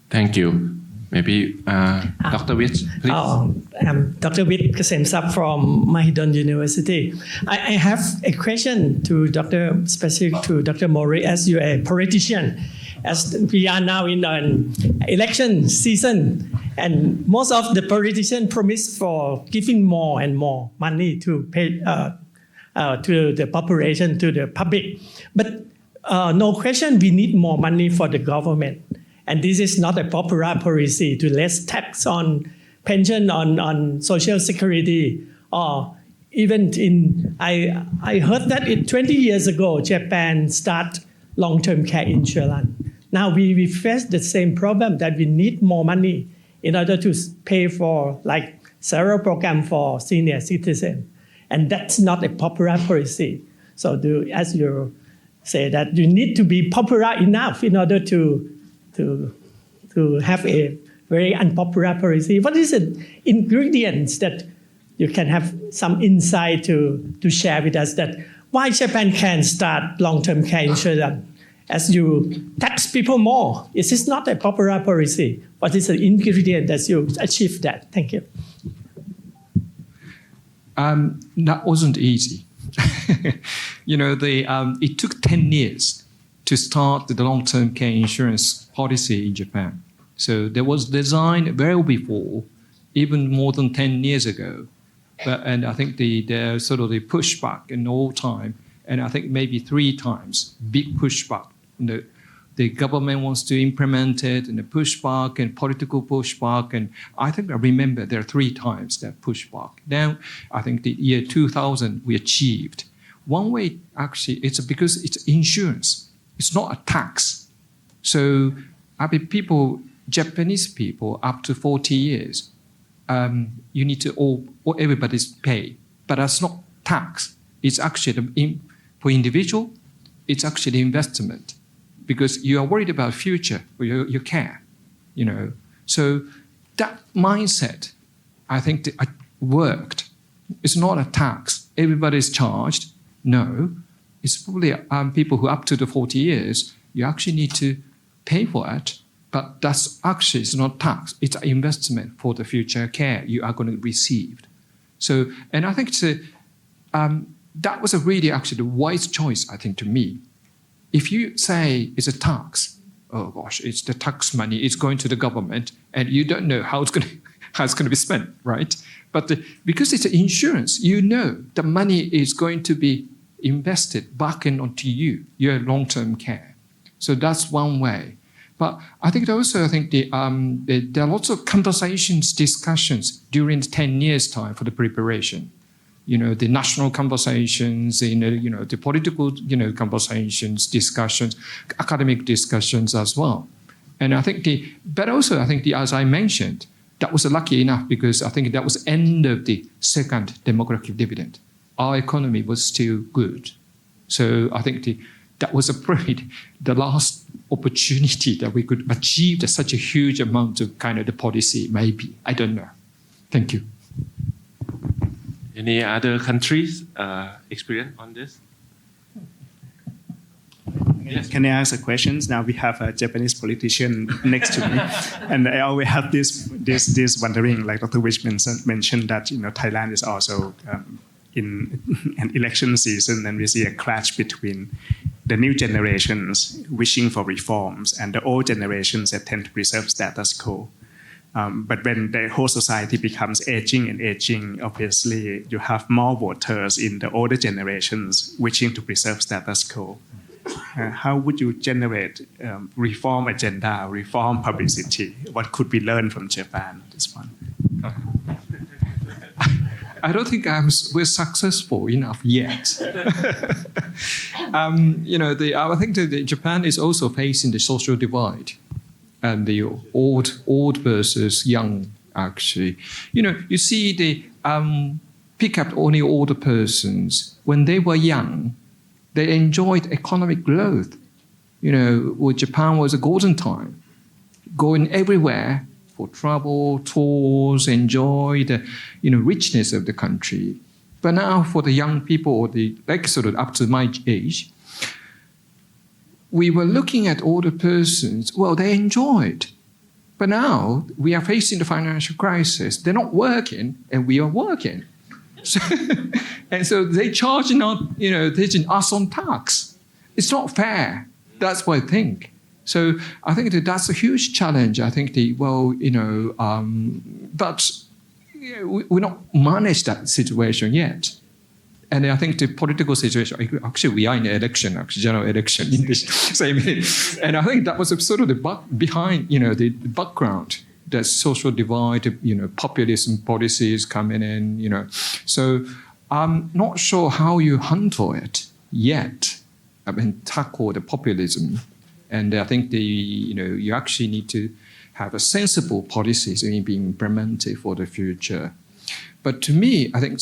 Thank you. Maybe Dr. Wit, please. I'm Dr. Wit Kasemsap from Mahidol University. I have a question to specific to Dr. Mori, as you're a politician. As we are now in an election season, and most of the politicians promise for giving more and more money to pay to the population, to the public. But no question, we need more money for the government. And this is not a popular policy to less tax on pension, on social security, or even I heard that 20 years ago, Japan started long-term care insurance. Now we face the same problem that we need more money in order to pay for like several programs for senior citizens. And that's not a popular policy. So as you say that you need to be popular enough in order to have a very unpopular policy. What is the ingredients that you can have some insight to share with us that why Japan can start long-term care insurance as you tax people more? Is this not a popular policy? What is the ingredient that you achieve that? Thank you. That wasn't easy. It took 10 years to start the long-term care insurance policy in Japan. So there was designed well before, even more than 10 years ago. And I think the sort of the pushback in all time, and I think maybe 3 times, big pushback. The government wants to implement it, and the pushback and political pushback. And I think I remember there are 3 times that pushback. Now, I think the year 2000 we achieved. One way, actually, it's because it's insurance. It's not a tax. So I mean, Japanese people up to 40 years, you need to everybody's pay, but that's not tax. It's actually for individual. It's actually investment, because you are worried about future for your care, So that mindset, I think, worked. It's not a tax. Everybody's charged. No, it's probably people who up to the 40 years. You actually need to pay for it. But that's actually, it's not tax. It's an investment for the future care you are going to receive. So, and I think that was a really actually the wise choice, I think, to me. If you say it's a tax, oh gosh, it's the tax money, it's going to the government, and you don't know how it's going to be spent, right? But because it's an insurance, the money is going to be invested back onto you, your long-term care. So that's one way. But I think also, there are lots of conversations, discussions during the 10 years time for the preparation. The national conversations, the political, conversations, discussions, academic discussions as well. And I think but also I think as I mentioned, that was lucky enough because I think that was end of the second demographic dividend. Our economy was still good. So I think that was the last opportunity that we could achieve such a huge amount of kind of the policy, maybe. I don't know. Thank you. Any other countries experience on this? Yes. Can I ask a question? Now we have a Japanese politician next to me, and I always have this wondering, like Dr. Wich mentioned that Thailand is also in an election season, and we see a clash between the new generations wishing for reforms and the old generations that tend to preserve status quo. But when the whole society becomes aging, obviously you have more voters in the older generations wishing to preserve status quo. How would you generate reform agenda, reform publicity? What could we learn from Japan? This one. I don't think we're successful enough yet. I think that Japan is also facing the social divide, and the old versus young. Actually, you see the pick up only older persons when they were young. They enjoyed economic growth. Where Japan was a golden time, going everywhere for travel, tours, enjoy the richness of the country. But now for the young people, or sort of up to my age, we were looking at older persons. Well, they enjoyed. But now we are facing the financial crisis. They're not working, and we are working. So they charging us on tax. It's not fair. That's what I think. So I think that's a huge challenge. I think but we not managed that situation yet. And I think the political situation, actually we are in the election, general election in this same minute. And I think that was sort of the behind, the background, that social divide, populism policies coming in, So I'm not sure how you handle it yet. Tackle the populism. And I think you actually need to have a sensible policies being implemented for the future. But to me, I think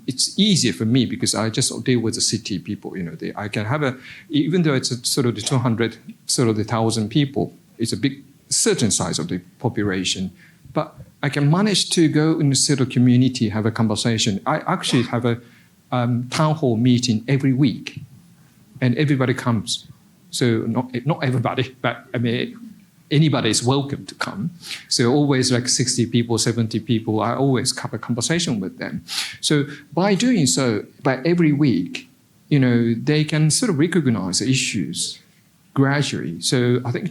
it's easier for me because I just deal with the city people. I can have even though it's sort of the 200, sort of the 1,000 people, it's a big certain size of the population, but I can manage to go in the sort of community, have a conversation. I actually have a town hall meeting every week, and everybody comes. So not everybody, but I mean, anybody is welcome to come. So always like 60 people, 70 people, I always have a conversation with them. So by doing so, by every week, they can sort of recognize the issues gradually. So I think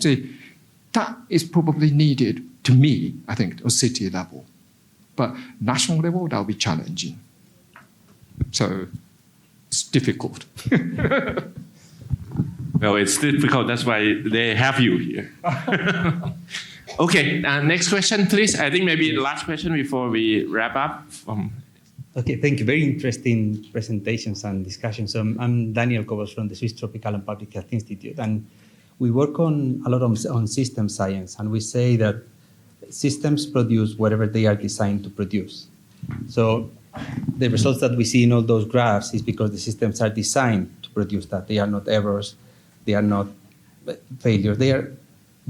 that is probably needed to me, I think, at city level. But national level, that'll be challenging. So it's difficult. Well, it's difficult. That's why they have you here. Okay, next question, please. I think maybe the last question before we wrap up. Okay, thank you. Very interesting presentations and discussions. I'm Daniel Cobos from the Swiss Tropical and Public Health Institute, and we work on a lot on system science, and we say that systems produce whatever they are designed to produce. So the results that we see in all those graphs is because the systems are designed to produce that. They are not errors, they are not failures, they are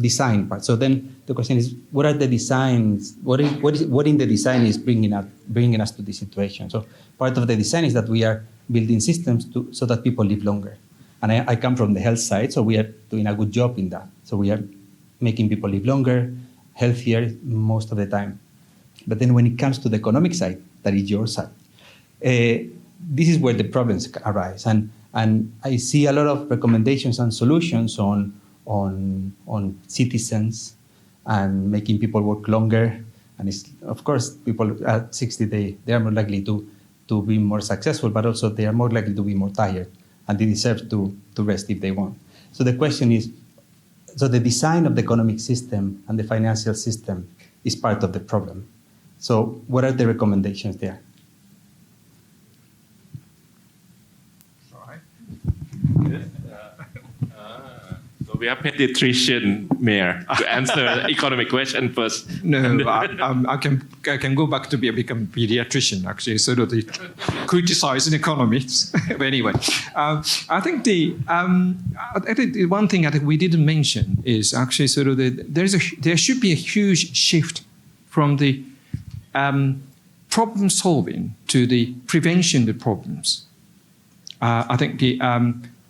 design parts. So then the question is, what are the designs? What in the design is bringing us to this situation? So part of the design is that we are building systems so that people live longer. And I come from the health side, so we are doing a good job in that. So we are making people live longer, healthier most of the time. But then when it comes to the economic side, that is your side, this is where the problems arise. And I see a lot of recommendations and solutions on citizens and making people work longer. And it's, of course, people at 60, they are more likely to be more successful, but also they are more likely to be more tired, and they deserve to rest if they want. So the question is, so the design of the economic system and the financial system is part of the problem. So what are the recommendations there? So we have pediatrician Mayor to answer the economic question first. No, I can go back to become a pediatrician, actually, sort of criticizing economists. But anyway, I think the one thing I think we didn't mention is actually sort of there should be a huge shift from the problem solving to the prevention of problems. I think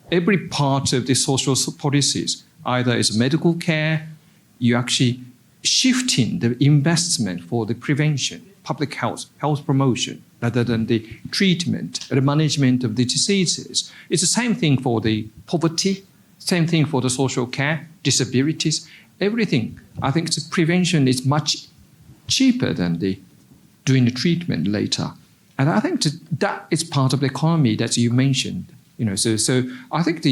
every part of the social policies, either is medical care, you actually shifting the investment for the prevention, public health promotion, rather than the treatment, the management of the diseases. It's the same thing for the poverty, same thing for the social care, disabilities, everything. I think the prevention is much cheaper than doing the treatment later. And I think that is part of the economy that you mentioned. So I think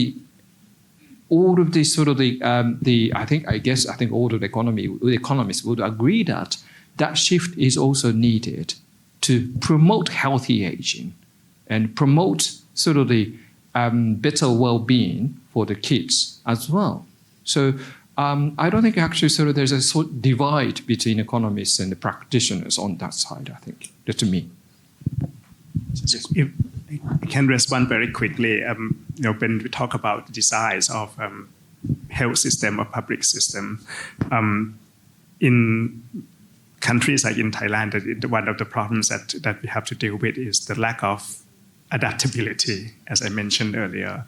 all of this sort of I think all of the economists would agree that shift is also needed to promote healthy aging and promote sort of the better well-being for the kids as well. So I don't think actually sort of there's a sort of divide between economists and the practitioners on that side, I think, to me. If I can respond very quickly. When we talk about the size of health system or public system, in countries like in Thailand, one of the problems that we have to deal with is the lack of adaptability, as I mentioned earlier.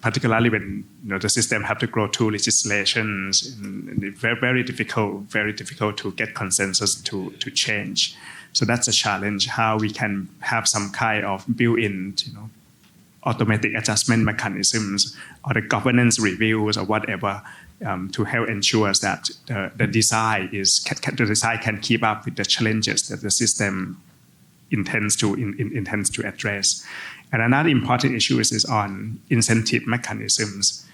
Particularly when the system have to go through legislations, and it's very difficult to get consensus to change. So that's a challenge, how we can have some kind of built-in, automatic adjustment mechanisms or the governance reviews or whatever to help ensure that the design can keep up with the challenges that the system intends to address. And another important issue is on incentive mechanisms.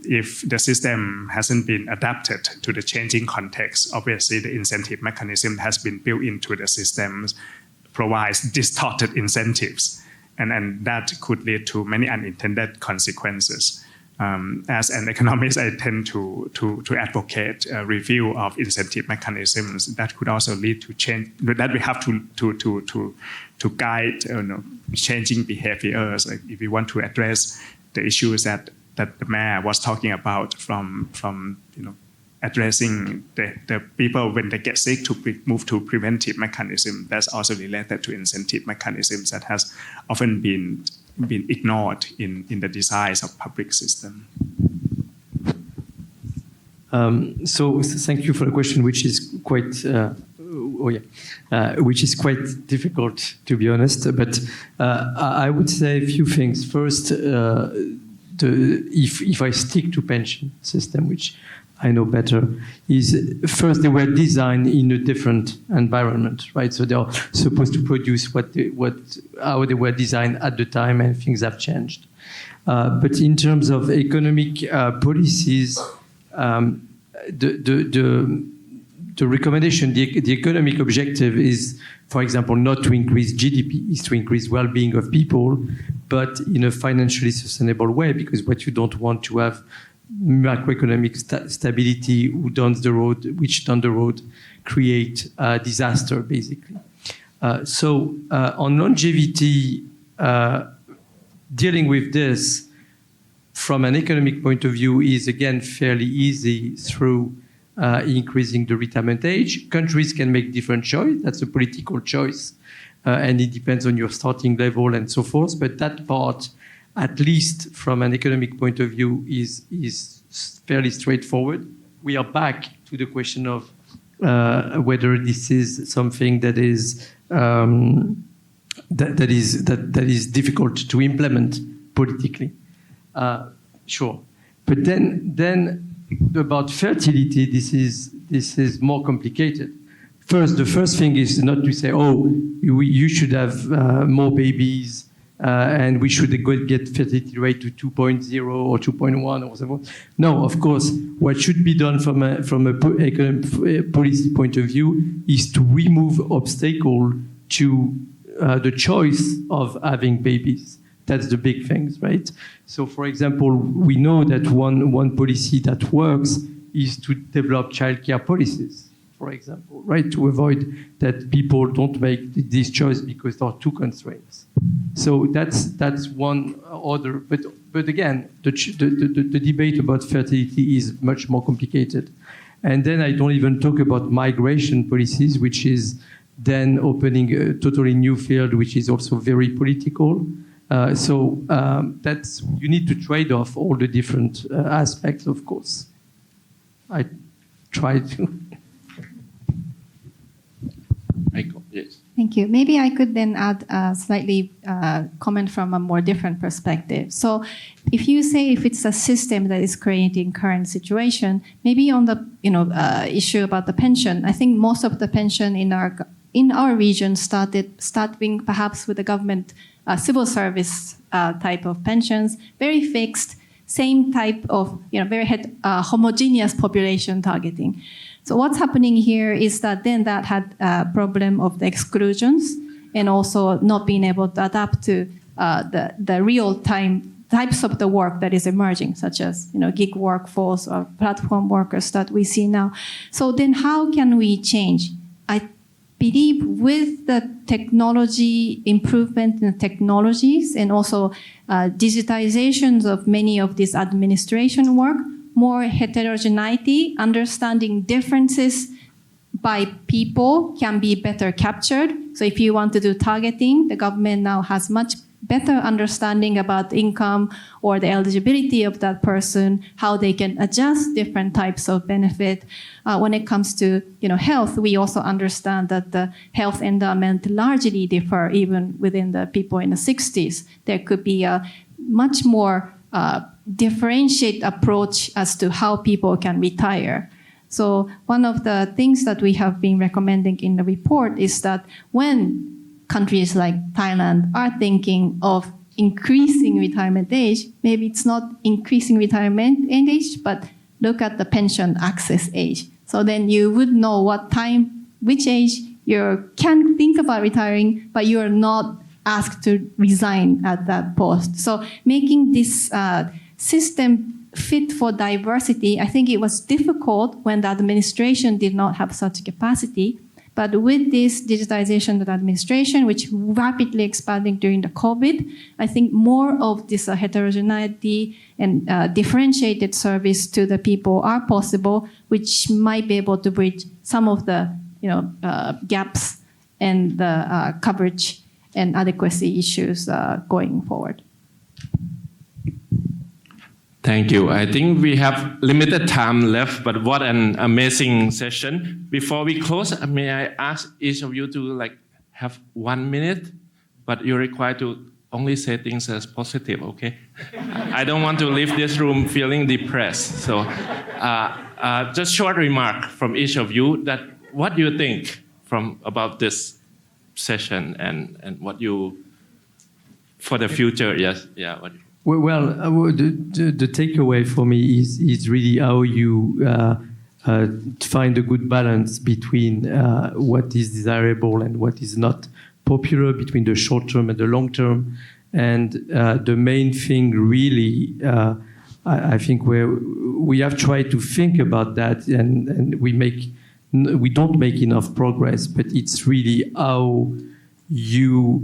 If the system hasn't been adapted to the changing context, obviously the incentive mechanism has been built into the systems, provides distorted incentives, and that could lead to many unintended consequences. As an economist, I tend to advocate a review of incentive mechanisms that could also lead to change. That we have to guide changing behaviors. Like if we want to address the issues that the mayor was talking about, from addressing the people when they get sick to move to preventive mechanism. That's also related to incentive mechanisms that has often been ignored in the design of public system. So thank you for the question, which is quite which is quite difficult, to be honest. But I would say a few things. First, if I stick to pension system, which I know better, is first they were designed in a different environment, right? So they are supposed to produce how they were designed at the time, and things have changed. But in terms of economic policies, the recommendation, the economic objective is, for example, not to increase GDP, is to increase well-being of people, but in a financially sustainable way, because what you don't want to have macroeconomic stability which down the road create disaster, basically. So on longevity, dealing with this from an economic point of view is, again, fairly easy through increasing the retirement age. Countries can make different choice. That's a political choice. And it depends on your starting level and so forth. But that part, at least from an economic point of view, is fairly straightforward. We are back to the question of whether this is something that is that is difficult to implement politically. Sure, but then about fertility, this is more complicated. First, the first thing is not to say, oh, you should have more babies. And we should get fertility rate to 2.0 or 2.1 or whatever. No, of course, what should be done from a economic policy point of view is to remove obstacle to the choice of having babies. That's the big things, right? So, for example, we know that one policy that works is to develop childcare policies, for example, right? To avoid that people don't make this choice because there are two constraints. So that's one order. But again, the debate about fertility is much more complicated. And then I don't even talk about migration policies, which is then opening a totally new field, which is also very political. So you need to trade off all the different aspects, of course. I try to. Michael, yes. Thank you. Maybe I could then add a slightly comment from a more different perspective. So if you say if it's a system that is creating current situation, maybe on the issue about the pension, I think most of the pension in our region starting perhaps with the government civil service type of pensions, very fixed, same type of very homogeneous population targeting. So what's happening here is that then that had a problem of the exclusions and also not being able to adapt to the real-time types of the work that is emerging, such as gig workforce or platform workers that we see now. So then how can we change? I believe with the technology improvement in the technologies and also digitizations of many of this administration work, more heterogeneity, understanding differences by people can be better captured. So if you want to do targeting, the government now has much better understanding about income or the eligibility of that person, how they can adjust different types of benefit. When it comes to health, we also understand that the health endowment largely differ even within the people in the 60s. There could be a much more differentiate approach as to how people can retire. So one of the things that we have been recommending in the report is that when countries like Thailand are thinking of increasing retirement age, maybe it's not increasing retirement age, but look at the pension access age. So then you would know which age you can think about retiring, but you are not asked to resign at that post. So making this system fit for diversity, I think it was difficult when the administration did not have such capacity. But with this digitization of the administration, which rapidly expanding during the COVID, I think more of this heterogeneity and differentiated service to the people are possible, which might be able to bridge some of the gaps and the coverage and adequacy issues going forward. Thank you. I think we have limited time left, but what an amazing session. Before we close, may I ask each of you to have 1 minute, but you're required to only say things as positive, okay? I don't want to leave this room feeling depressed. So just short remark from each of you that what do you think about this session and what you, for the future, yes, yeah. Well, the takeaway for me is really how you find a good balance between what is desirable and what is not popular, between the short term and the long term. And the main thing really, I think where we have tried to think about that and we don't make enough progress, but it's really how you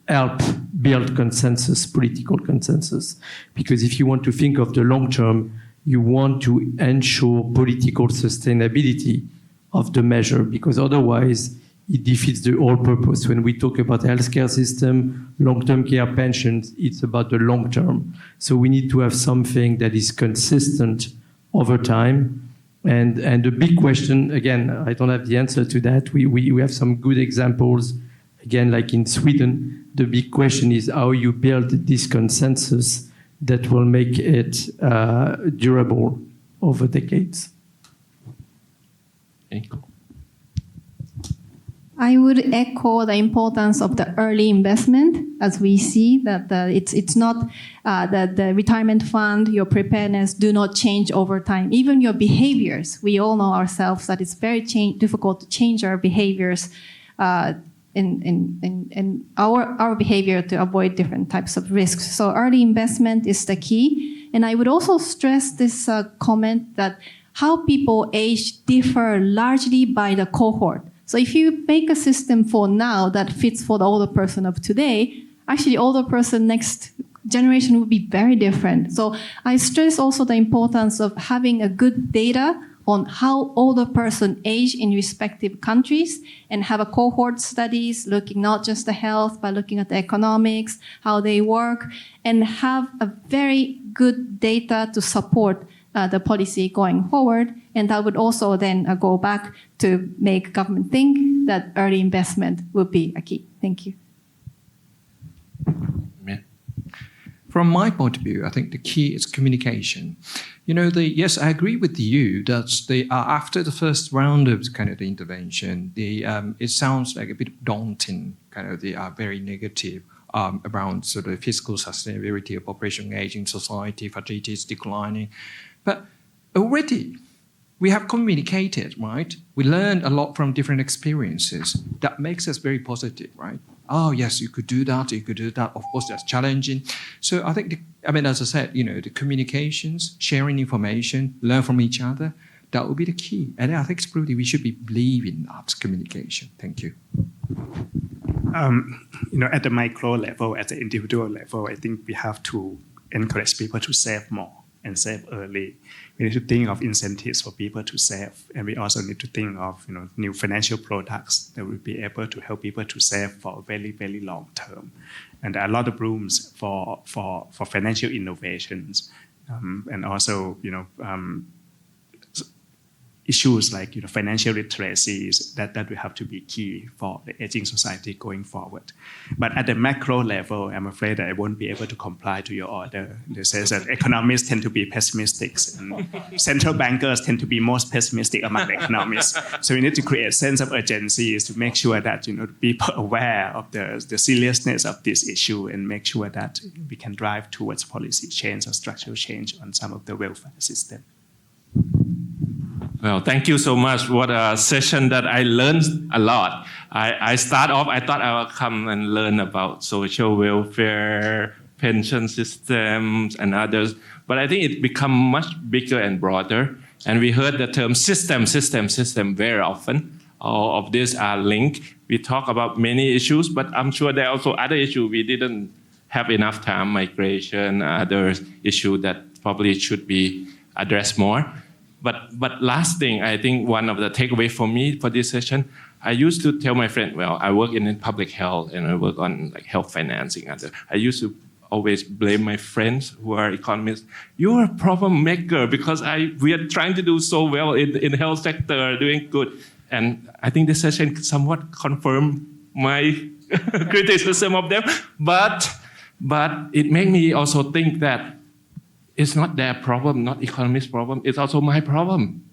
help build consensus, political consensus. Because if you want to think of the long term, you want to ensure political sustainability of the measure, because otherwise it defeats the whole purpose. When we talk about healthcare system, long-term care, pensions, it's about the long term. So we need to have something that is consistent over time. And the big question, again, I don't have the answer to that. We have some good examples. Again, like in Sweden, the big question is how you build this consensus that will make it durable over decades. I would echo the importance of the early investment, as we see that it's not that the retirement fund, your preparedness do not change over time. Even your behaviors, we all know ourselves that it's very difficult to change our behaviors in our behavior to avoid different types of risks. So early investment is the key. And I would also stress this comment that how people age differ largely by the cohort. So if you make a system for now that fits for the older person of today, actually older person next generation will be very different. So I stress also the importance of having a good data on how older person age in respective countries and have a cohort studies looking not just the health, but looking at the economics, how they work, and have a very good data to support the policy going forward. And that would also then go back to make government think that early investment would be a key. Thank you. From my point of view, I think the key is communication. Yes, I agree with you that after the first round of kind of the intervention, it sounds like a bit daunting, kind of they are very negative around sort of fiscal sustainability of population aging, society, fertility is declining. But already we have communicated, right? We learned a lot from different experiences. That makes us very positive, right? Oh, yes, you could do that, you could do that. Of course, that's challenging. So I think, as I said, the communications, sharing information, learn from each other, that would be the key. And I think it's probably we should be believing that communication. Thank you. At the micro level, at the individual level, I think we have to encourage people to save more and save early. We need to think of incentives for people to save, and we also need to think of new financial products that will be able to help people to save for a very, very long term. And there are a lot of rooms for financial innovations, and also issues like financial literacies that will have to be key for the aging society going forward. But at the macro level, I'm afraid that I won't be able to comply to your order. It says that economists tend to be pessimistic and central bankers tend to be most pessimistic among the economists. So we need to create a sense of urgency to make sure that people are aware of the seriousness of this issue and make sure that we can drive towards policy change or structural change on some of the welfare system. Well, thank you so much. What a session that I learned a lot. I start off, I thought I would come and learn about social welfare, pension systems and others. But I think it become much bigger and broader. And we heard the term system very often. All of these are linked. We talk about many issues, but I'm sure there are also other issues we didn't have enough time, migration, other issues that probably should be addressed more. But last thing, I think one of the takeaway for me for this session, I used to tell my friend, well, I work in public health and I work on like health financing. I used to always blame my friends who are economists. You're a problem maker because we are trying to do so well in the health sector, doing good. And I think this session somewhat confirmed my criticism of them. But it made me also think that it's not their problem, not economists' problem. It's also my problem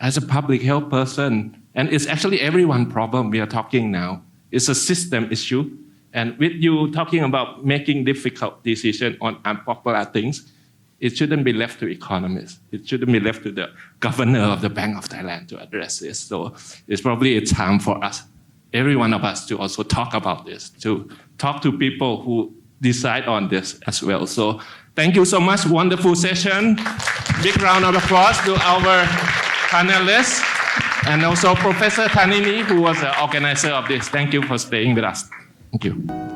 as a public health person. And it's actually everyone's problem we are talking now. It's a system issue. And with you talking about making difficult decisions on unpopular things, it shouldn't be left to economists. It shouldn't be left to the governor of the Bank of Thailand to address this. So it's probably a time for us, every one of us, to also talk about this, to talk to people who decide on this as well. So thank you so much. Wonderful session. Big round of applause to our panelists and also Professor Tanini, who was the organizer of this. Thank you for staying with us. Thank you.